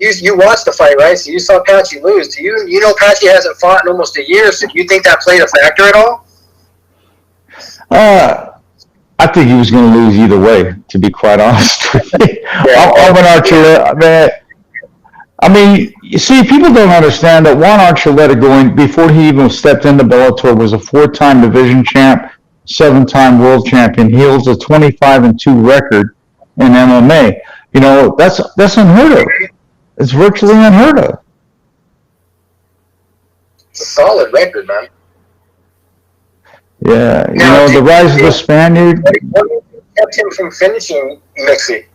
You watched the fight, right? So you saw Patchy lose. You know Patchy hasn't fought in almost a year, so do you think that played a factor at all? I think he was going to lose either way, to be quite honest with you. I'm an Archuleta, man. I mean, you see, people don't understand that Juan Archuleta, before he even stepped into Bellator, was a 4-time division champ, 7-time world champion. He holds a 25-2 record in MMA. You know, that's unheard of. It's virtually unheard of. It's a solid record, man. Yeah, now, the rise of the Spaniard. What kept him from finishing Mixie?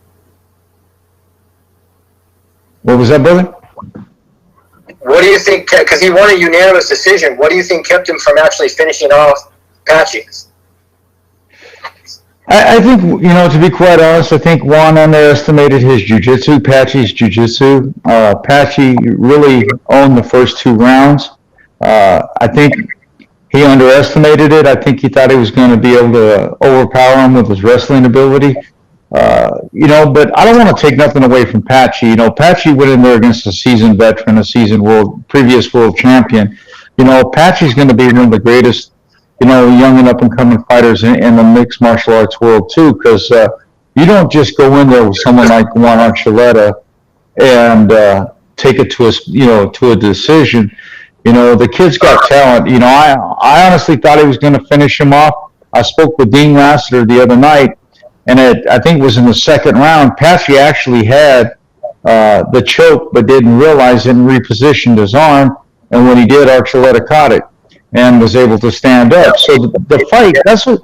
What was that, brother? What do you think, because he won a unanimous decision, what do you think kept him from actually finishing off Patchy? I think, you know, to be quite honest, I think Juan underestimated his jiu-jitsu, Patchy's jiu-jitsu. Patchy really owned the first 2 rounds. I think he underestimated it. I think he thought he was going to be able to overpower him with his wrestling ability. You know, but I don't want to take nothing away from Patchy. You know, Patchy went in there against a seasoned veteran, previous world champion. You know, Patchy's going to be one of the greatest, you know, young and up-and-coming fighters in the mixed martial arts world, too, because you don't just go in there with someone like Juan Archuleta and take it to a decision. You know, the kid's got talent. You know, I honestly thought he was going to finish him off. I spoke with Dean Lassiter the other night, and I think it was in the 2nd round. Patchy actually had the choke, but didn't realize it and repositioned his arm, and when he did, Archuleta caught it and was able to stand up. So the fight, that's what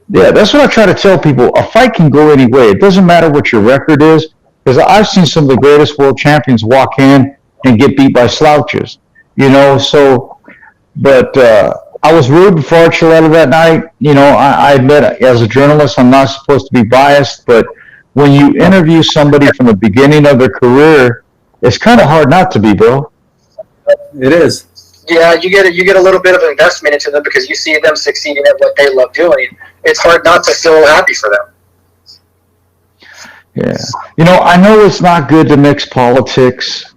I try to tell people. A fight can go any way. It doesn't matter what your record is, because I've seen some of the greatest world champions walk in and get beat by slouches, you know. So, but I was rooting for Archuleta that night. You know, I admit, as a journalist, I'm not supposed to be biased, but when you interview somebody from the beginning of their career, it's kind of hard not to be, bro. It is. Yeah, you get a little bit of investment into them because you see them succeeding at what they love doing. It's hard not to feel happy for them. Yeah. You know, I know it's not good to mix politics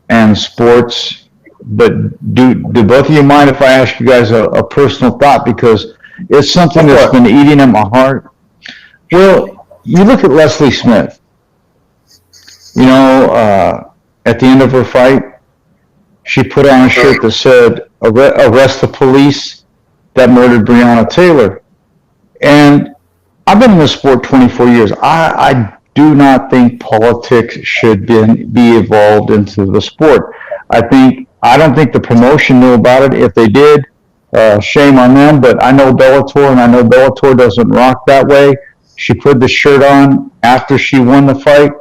and sports, but do both of you mind if I ask you guys a personal thought, because it's something that's been eating at my heart? Well, you look at Leslie Smith. You know, at the end of her fight, she put on a shirt that said, "Arrest the police that murdered Breonna Taylor." And I've been in this sport 24 years. I do not think politics should be evolved into the sport. I don't think the promotion knew about it. If they did, shame on them. But I know Bellator, and I know Bellator doesn't rock that way. She put the shirt on after she won the fight.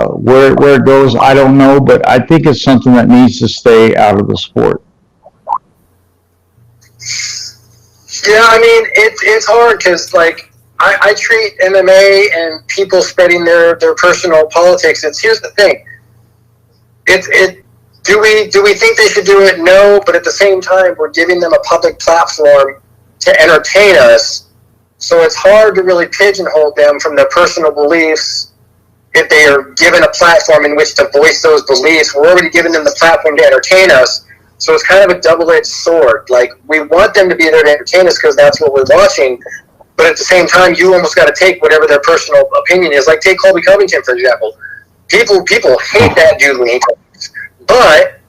Where it goes, I don't know, but I think it's something that needs to stay out of the sport. Yeah, I mean, it's hard because, like, I treat MMA and people spreading their personal politics. Here's the thing. Do we think they should do it? No, but at the same time, we're giving them a public platform to entertain us. So it's hard to really pigeonhole them from their personal beliefs. If they are given a platform in which to voice those beliefs, we're already giving them the platform to entertain us. So it's kind of a double-edged sword. Like, we want them to be there to entertain us because that's what we're watching. But at the same time, you almost got to take whatever their personal opinion is. Like, take Colby Covington, for example. People hate that dude when he talks. But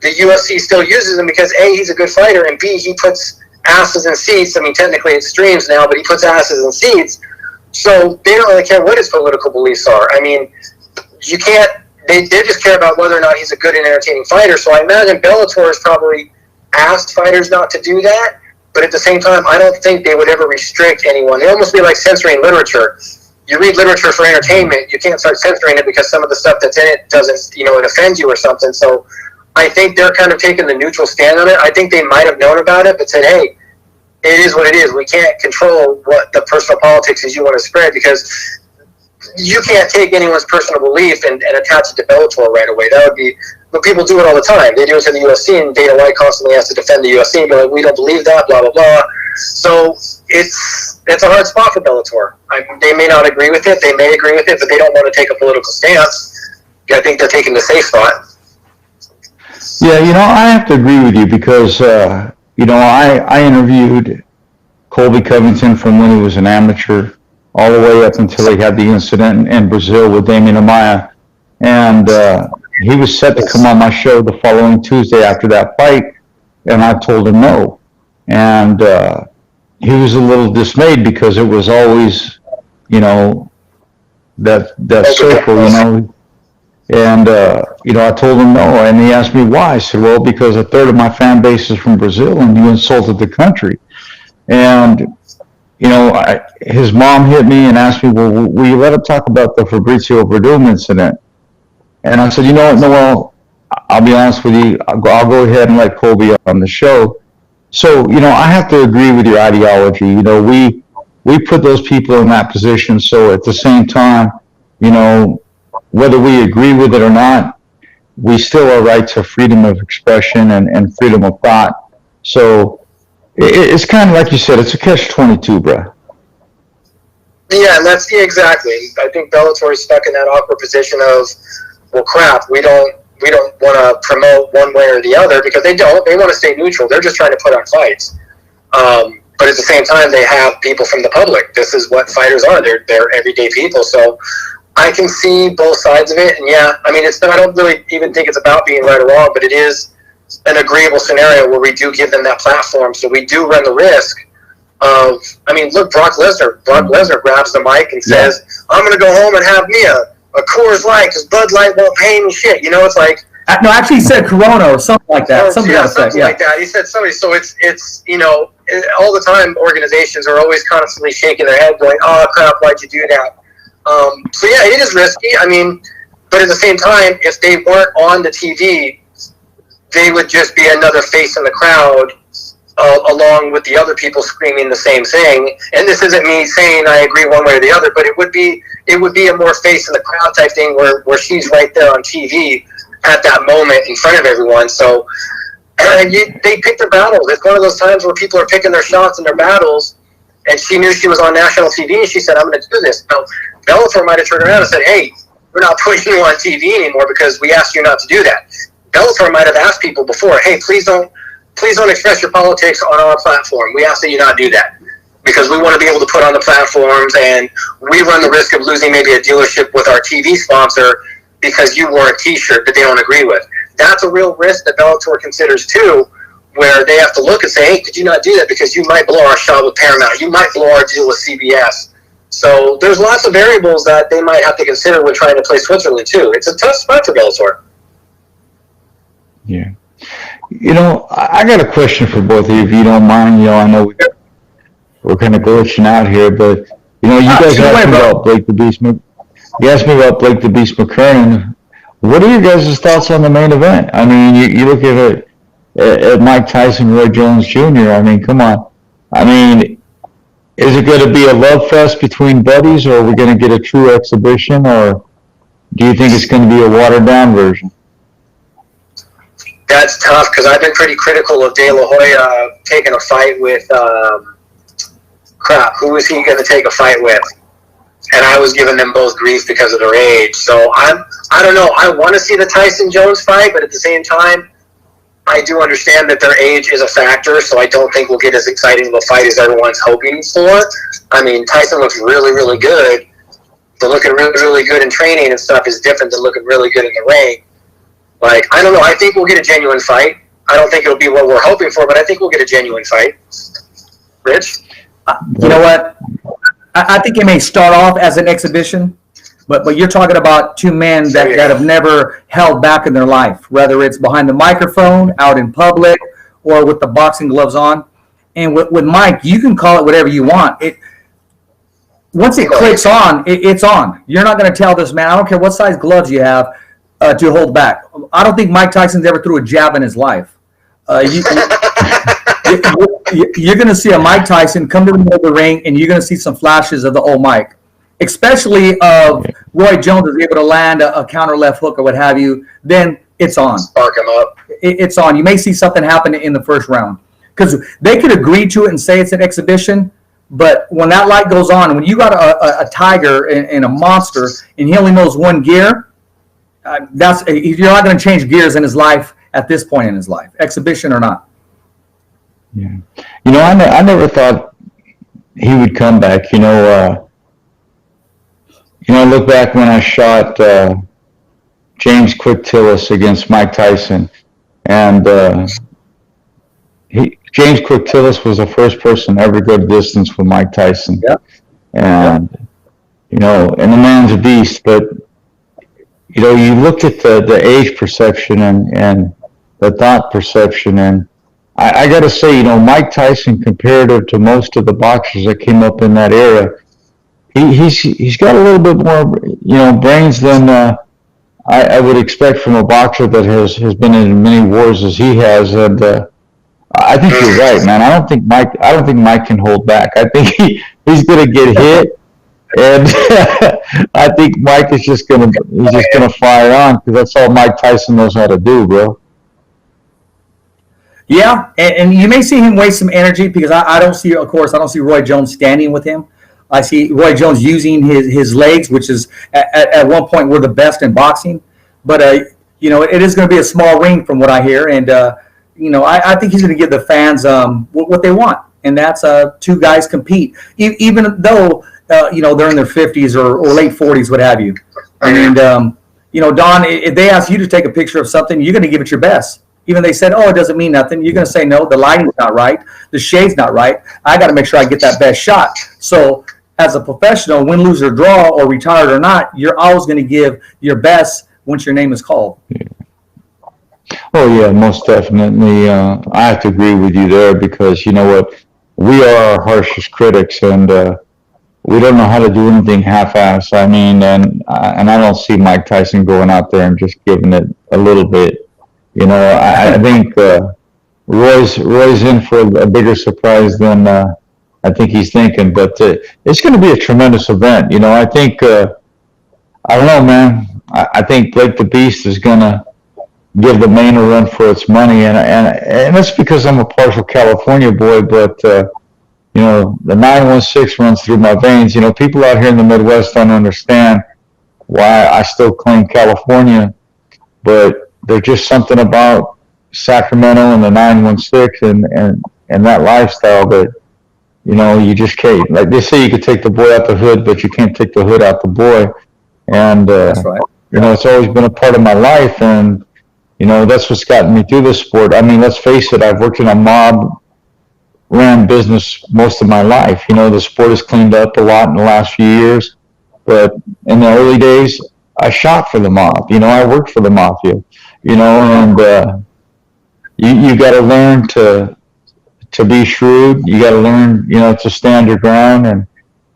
the UFC still uses him because, A, he's a good fighter, and B, he puts asses in seats. I mean, technically it's streams now, but he puts asses in seats. So they don't really care what his political beliefs are. I mean, you can't. They just care about whether or not he's a good and entertaining fighter. So I imagine Bellator has probably asked fighters not to do that. But at the same time, I don't think they would ever restrict anyone. It almost be like censoring literature. You read literature for entertainment. You can't start censoring it because some of the stuff that's in it doesn't, it offends you or something. So I think they're kind of taking the neutral stand on it. I think they might have known about it, but said, hey, it is what it is. We can't control what the personal politics is you want to spread, because you can't take anyone's personal belief and attach it to Bellator right away. That would be, but people do it all the time. They do it to the UFC, and Dana White constantly has to defend the UFC and be like, we don't believe that, blah, blah, blah. So it's a hard spot for Bellator. They may not agree with it, they may agree with it, but they don't want to take a political stance. I think they're taking the safe spot. Yeah, I have to agree with you because, I interviewed Colby Covington from when he was an amateur all the way up until he had the incident in Brazil with Damian Amaya. And he was set to come on my show the following Tuesday after that fight, and I told him no. And he was a little dismayed because it was always, that circle, And, I told him no, and he asked me why. I said, well, because a third of my fan base is from Brazil, and you insulted the country. And, his mom hit me and asked me, well, will you let him talk about the Fabrizio Verdum incident? And I said, Noel, I'll be honest with you, I'll go ahead and let Colby on the show. So, I have to agree with your ideology. We put those people in that position, so at the same time, whether we agree with it or not, we still are right to freedom of expression and freedom of thought. So it's kind of like you said, it's a catch-22, bro. Yeah, and exactly. I think Bellator is stuck in that awkward position of, well, crap, we don't want to promote one way or the other, because they don't. They want to stay neutral. They're just trying to put on fights. But at the same time, they have people from the public. This is what fighters are. They're everyday people. So I can see both sides of it, and I don't really even think it's about being right or wrong, but it is an agreeable scenario where we do give them that platform, so we do run the risk of, look, Brock Lesnar grabs the mic and says, I'm going to go home and have me a Coors Light because Bud Light won't pay me shit. It's like... No, actually he said Corona or something like that. Something like that. He said something. So it's all the time organizations are always constantly shaking their head going, oh, crap, why'd you do that? So yeah, it is risky. But at the same time, if they weren't on the TV, they would just be another face in the crowd, along with the other people screaming the same thing. And this isn't me saying I agree one way or the other, but it would be a more face in the crowd type thing where she's right there on TV at that moment in front of everyone. So they pick their battles. It's one of those times where people are picking their shots in their battles. And she knew she was on national TV, and she said, I'm going to do this. Now, Bellator might have turned around and said, hey, we're not putting you on TV anymore because we asked you not to do that. Bellator might have asked people before, hey, please don't express your politics on our platform. We ask that you not do that because we want to be able to put on the platforms, and we run the risk of losing maybe a dealership with our TV sponsor because you wore a T-shirt that they don't agree with. That's a real risk that Bellator considers too, where they have to look and say, hey, could you not do that because you might blow our shot with Paramount. You might blow our deal with CBS. So there's lots of variables that they might have to consider when trying to play Switzerland too. It's a tough spot for Bellator. Yeah. I got a question for both of you, if you don't mind. I know we're kind of glitching out here, but, you guys asked me about Blake the Beast. You asked me about Blake the Beast McCurran. What are your guys' thoughts on the main event? You look at it, at Mike Tyson, Roy Jones Jr. Come on. Is it going to be a love fest between buddies, or are we going to get a true exhibition, or do you think it's going to be a watered-down version? That's tough because I've been pretty critical of De La Hoya taking a fight with, who is he going to take a fight with? And I was giving them both grief because of their age. So I don't know. I want to see the Tyson-Jones fight, but at the same time, I do understand that their age is a factor, so I don't think we'll get as exciting of a fight as everyone's hoping for. Tyson looks really, really good, but looking really, really good in training and stuff is different than looking really good in the ring. I don't know. I think we'll get a genuine fight. I don't think it'll be what we're hoping for, but I think we'll get a genuine fight. Rich? You know what? I think it may start off as an exhibition, but you're talking about two men that have never held back in their life, whether it's behind the microphone, out in public, or with the boxing gloves on. And with Mike, you can call it whatever you want. Once it clicks on, it's on. You're not going to tell this man, I don't care what size gloves you have, to hold back. I don't think Mike Tyson's ever threw a jab in his life. You're going to see a Mike Tyson come to the middle of the ring, and you're going to see some flashes of the old Mike, especially of Roy Jones is able to land a counter left hook or what have you. Then it's on. Spark him up. It's on. You may see something happen in the first round because they could agree to it and say it's an exhibition. But when that light goes on, when you got a tiger and a monster, and he only knows one gear, you're not going to change gears in his life at this point in his life, exhibition or not. Yeah, I never thought he would come back. Look back when I shot James Quick Tillis against Mike Tyson, and James Quick Tillis was the first person to ever go the distance with Mike Tyson. Yeah. And, and the man's a beast, but, you look at the age perception and the thought perception, and I got to say, Mike Tyson, comparative to most of the boxers that came up in that era, he's got a little bit more, brains than I would expect from a boxer that has been in as many wars as he has, and I think you're right, man. I don't think Mike can hold back. I think he's going to get hit, and I think Mike is just going to fire on because that's all Mike Tyson knows how to do, bro. Yeah, and you may see him waste some energy because I don't see Roy Jones standing with him. I see Roy Jones using his legs, which is at one point were the best in boxing. But it is going to be a small ring from what I hear, and I think he's going to give the fans what they want, and that's two guys compete, even though they're in their 50s or late 40s, what have you. And Don, if they ask you to take a picture of something, you're going to give it your best. Even they said, "Oh, it doesn't mean nothing." You're going to say, "No, the lighting's not right, the shade's not right. I got to make sure I get that best shot." So, as a professional, win, lose, or draw, or retired or not, you're always going to give your best once your name is called. Yeah. Oh yeah, most definitely. I have to agree with you there because you know what, we are our harshest critics, and we don't know how to do anything half-ass. I mean, and I don't see Mike Tyson going out there and just giving it a little bit. I think Roy's in for a bigger surprise than I think he's thinking. But it's going to be a tremendous event. I think I don't know, man. I think Blake the Beast is going to give the main a run for its money, and that's because I'm a partial California boy, but the 916 runs through my veins. People out here in the Midwest don't understand why I still claim California, but there's just something about Sacramento and the 916 and that lifestyle that you just can't. Like they say, you could take the boy out the hood, but you can't take the hood out the boy. And that's right. It's always been a part of my life, and that's what's gotten me through this sport. I mean, let's face it, I've worked in a mob-ran business most of my life. The sport has cleaned up a lot in the last few years, but in the early days, I shot for the mob. I worked for the mafia. And you got to learn to be shrewd. You got to learn, to stand your ground. And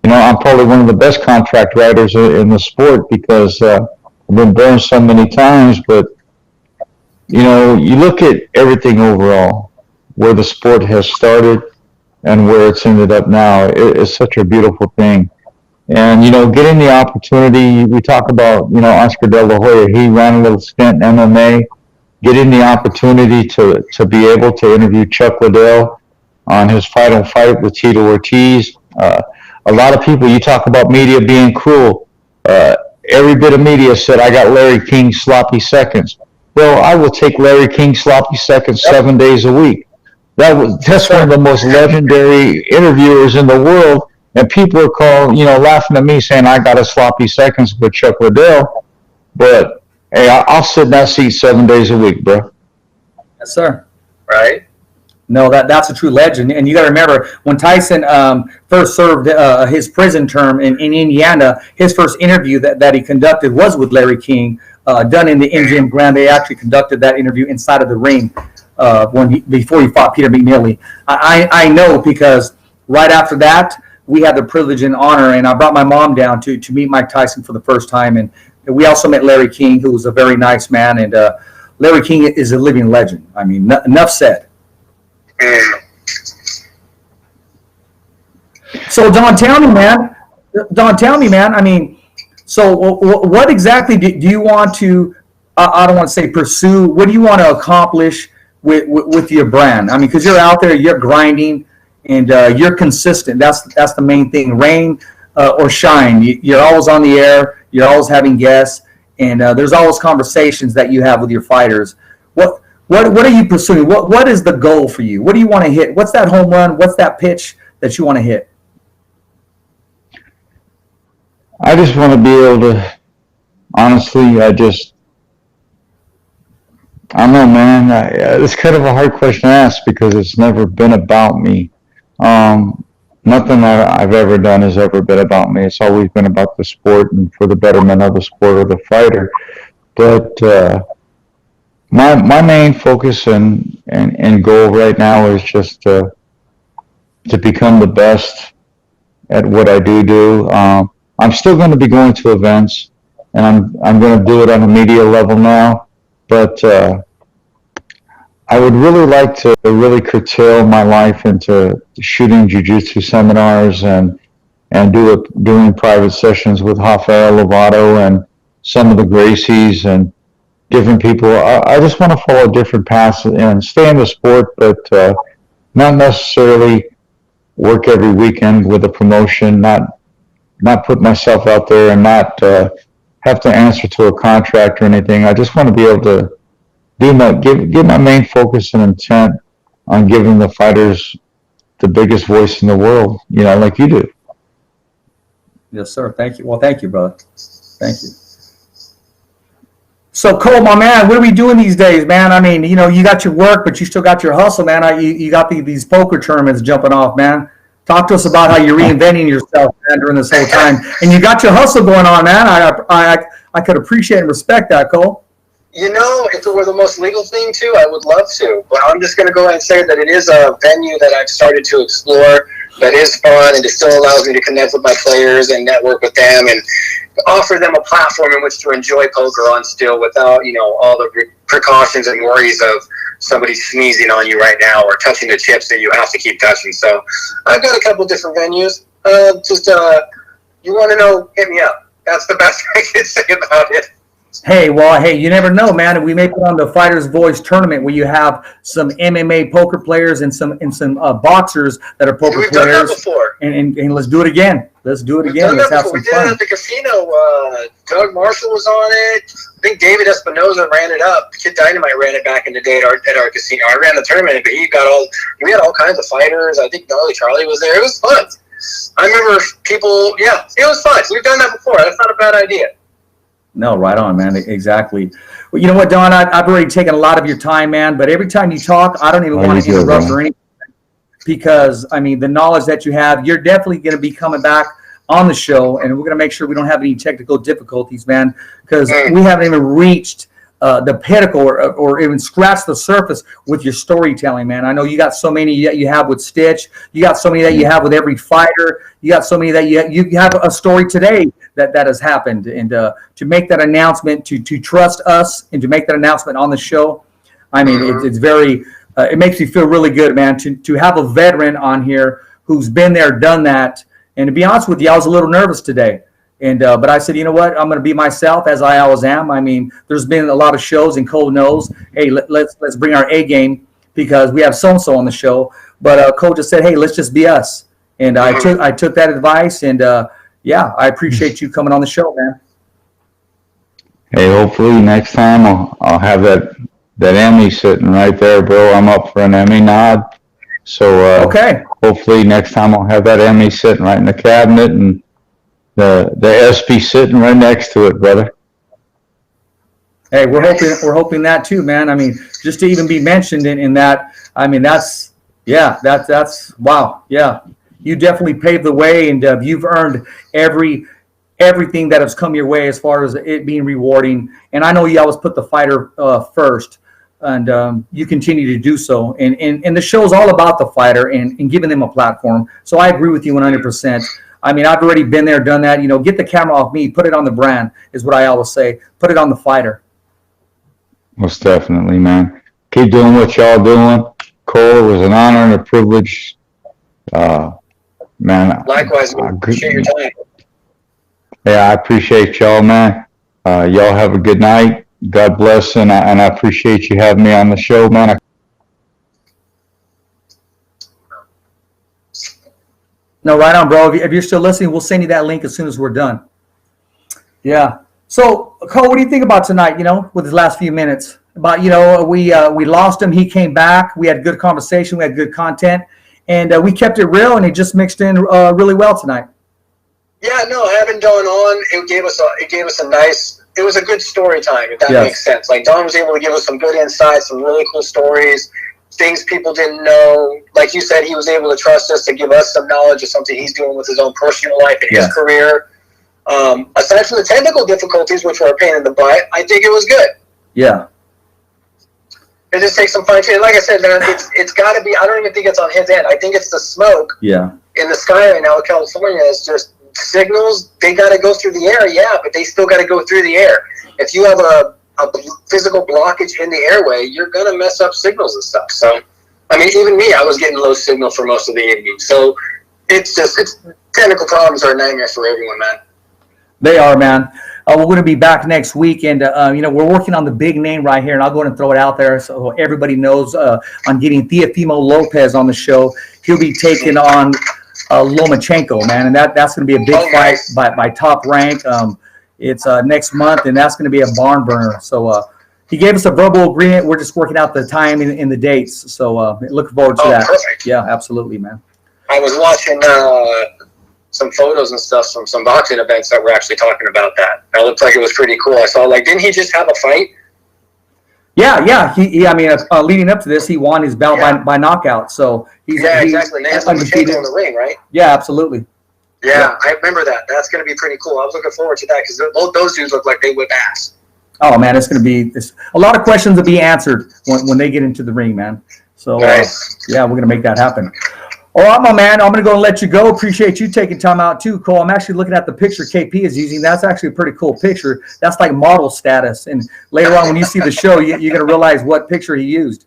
I'm probably one of the best contract writers in the sport because I've been burned so many times, but you look at everything overall, where the sport has started and where it's ended up now. It's such a beautiful thing. And, getting the opportunity, we talk about, Oscar De La Hoya, he ran a little stint in MMA, getting the opportunity to be able to interview Chuck Liddell on his final fight with Tito Ortiz. A lot of people, you talk about media being cruel. Every bit of media said, I got Larry King sloppy seconds. Well, I will take Larry King sloppy seconds 7 days a week. That's one of the most legendary interviewers in the world, and people are laughing at me saying I got a sloppy seconds with Chuck Liddell, but hey, I'll sit in that seat 7 days a week, bro. Yes, sir. Right? No, that's a true legend, and you got to remember when Tyson first served his prison term in Indiana, his first interview that he conducted was with Larry King, done in the MGM Grand. They actually conducted that interview inside of the ring before he fought Peter McNeely. I know because right after that, we had the privilege and honor, and I brought my mom down to meet Mike Tyson for the first time, and we also met Larry King, who was a very nice man, and Larry King is a living legend. I mean, enough said. So Don, tell me, man. I mean, so what exactly do you want to? I don't want to say pursue. What do you want to accomplish with your brand? I mean, because you're out there, you're grinding, and you're consistent. That's the main thing. Rain or shine, you're always on the air. You're always having guests, and there's always conversations that you have with your fighters. What are you pursuing? What is the goal for you? What do you want to hit? What's that home run? What's that pitch that you want to hit? I just want to be able to, honestly, I don't know, man. It's kind of a hard question to ask because it's never been about me. Nothing I've ever done has ever been about me. It's always been about the sport and for the betterment of the sport or the fighter. But my main focus and goal right now is just to become the best at what I do. I'm still going to be going to events, and I'm going to do it on a media level now. But I would really like to really curtail my life into shooting jiu-jitsu seminars and doing private sessions with Rafael Lovato and some of the Gracies and different people. I just want to follow different paths and stay in the sport, but not necessarily work every weekend with a promotion, not put myself out there and not have to answer to a contract or anything. I just want to be able to give my main focus and intent on giving the fighters the biggest voice in the world, like you do. Yes, sir. Thank you. Well, thank you, brother. Thank you. So, Cole, my man, what are we doing these days, man? I mean, you got your work, but you still got your hustle, man. You got these poker tournaments jumping off, man. Talk to us about how you're reinventing yourself, man, during this whole time. And you got your hustle going on, man. I could appreciate and respect that, Cole. If it were the most legal thing too, I would love to. But I'm just going to go ahead and say that it is a venue that I've started to explore that is fun and it still allows me to connect with my players and network with them and offer them a platform in which to enjoy poker on still without, all the precautions and worries of somebody sneezing on you right now or touching the chips that you have to keep touching. So I've got a couple different venues. You want to know, hit me up. That's the best I can say about it. Hey, you never know, man. We may put on the Fighter's Voice tournament where you have some MMA poker players and some boxers that are poker We've players. Done that before. And let's do it again. Let's do it again. Let's have some fun. We did it at the casino. Doug Marshall was on it. I think David Espinoza ran it up. Kid Dynamite ran it back in the day at our casino. I ran the tournament, but we had all kinds of fighters. I think Gnarly Charlie was there. It was fun. I remember people. Yeah, it was fun. We've done that before. That's not a bad idea. No, right on, man. Exactly. Well, you know what, Don? I've already taken a lot of your time, man. But every time you talk, I don't even want to interrupt or anything because, I mean, the knowledge that you have, you're definitely going to be coming back on the show, and we're going to make sure we don't have any technical difficulties, man, because we haven't even reached the pinnacle or even scratched the surface with your storytelling, man. I know you got so many that you have with Stitch. You got so many that you have with every fighter. You got so many that you have a story today that has happened. And to make that announcement, to trust us and to make that announcement on the show, I mean, it's very it makes me feel really good, man, to have a veteran on here who's been there, done that. And to be honest with you, I was a little nervous today. And but I said, you know what? I'm going to be myself as I always am. I mean, there's been a lot of shows, and Cole knows, hey, let's bring our A game because we have so-and-so on the show. But Cole just said, hey, let's just be us. And I took that advice, and yeah, I appreciate you coming on the show, man. Hey, hopefully next time I'll have that Emmy sitting right there, bro. I'm up for an Emmy nod. So okay. Hopefully next time I'll have that Emmy sitting right in the cabinet and the SP sitting right next to it, brother. Hey, we're hoping that too, man. I mean, just to even be mentioned in that, I mean, that's wow. Yeah, you definitely paved the way, and you've earned everything that has come your way as far as it being rewarding. And I know you always put the fighter first, and you continue to do so. And the show is all about the fighter and giving them a platform. So I agree with you 100%. I mean, I've already been there, done that. You know, get the camera off me, put it on the brand is what I always say. Put it on the fighter. Most definitely, man. Keep doing what y'all doing. Cole, it was an honor and a privilege. Man. Likewise, man. Appreciate your time. Yeah, I appreciate y'all, man. Y'all have a good night. God bless, and I appreciate you having me on the show, man. No, right on, bro. If you're still listening, we'll send you that link as soon as we're done. Yeah. So, Cole, what do you think about tonight, you know, with his last few minutes? About, you know, we lost him. He came back. We had good conversation. We had good content. And we kept it real, and it just mixed in really well tonight. Yeah, no, having Don on, it gave us a nice, it was a good story time, if that makes sense. Like, Don was able to give us some good insights, some really cool stories, things people didn't know. Like you said, he was able to trust us to give us some knowledge of something he's doing with his own personal life and his career. Aside from the technical difficulties, which were a pain in the butt, I think it was good. Yeah. It just takes some fine tuning. Like I said, man, it's got to be, I don't even think it's on his end. I think it's the smoke in the sky right now in California. It's just signals, they got to go through the air, but they still got to go through the air. If you have a physical blockage in the airway, you're going to mess up signals and stuff. So, I mean, even me, I was getting low signal for most of the evening. So, it's technical problems are a nightmare for everyone, man. They are, man. We're going to be back next week, and you know, we're working on the big name right here, and I'll go ahead and throw it out there so everybody knows. I'm getting Teofimo Lopez on the show. He'll be taking on Lomachenko, man, and that's going to be a big fight by Top Rank. It's next month, and that's going to be a barn burner. So he gave us a verbal agreement. We're just working out the time and the dates. So looking forward to that. Perfect. Yeah, absolutely, man. I was watching some photos and stuff from some boxing events that were actually talking about that. That looked like it was pretty cool. I saw, like, didn't he just have a fight? Yeah. He I mean, leading up to this, he won his bout by knockout. So he's exactly. They have Lomachenko in the ring, right? Yeah, absolutely. Yeah, I remember that. That's going to be pretty cool. I was looking forward to that because both those dudes look like they whip ass. Oh, man, it's going to be a lot of questions to be answered when they get into the ring, man. So, yeah, we're going to make that happen. All right, my man, I'm going to go and let you go. Appreciate you taking time out, too, Cole. I'm actually looking at the picture KP is using. That's actually a pretty cool picture. That's like model status. And later on, when you see the show, you're going to realize what picture he used.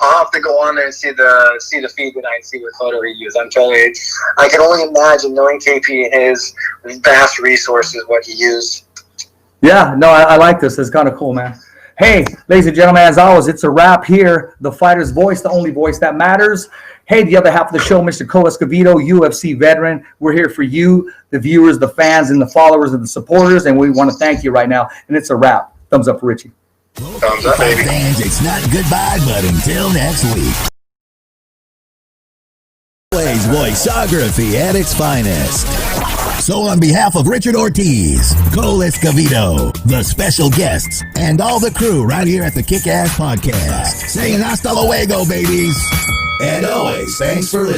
I'll have to go on there and see the feed tonight and see what photo he used. I'm telling you, I can only imagine, knowing KP and his vast resources, what he used. Yeah, no, I like this. It's kind of cool, man. Hey, ladies and gentlemen, as always, it's a wrap here. The fighter's voice, the only voice that matters. Hey, the other half of the show, Mr. Cole Escovedo, UFC veteran. We're here for you, the viewers, the fans, and the followers and the supporters, and we want to thank you right now. And it's a wrap. Thumbs up for Richie. Thumbs up, baby. Fans, it's not goodbye, but until next week. Always voiceography at its finest. So on behalf of Richard Ortiz, Cole Escovedo, the special guests, and all the crew right here at the Kick-Ass Podcast, saying hasta luego, babies. And always, thanks for listening.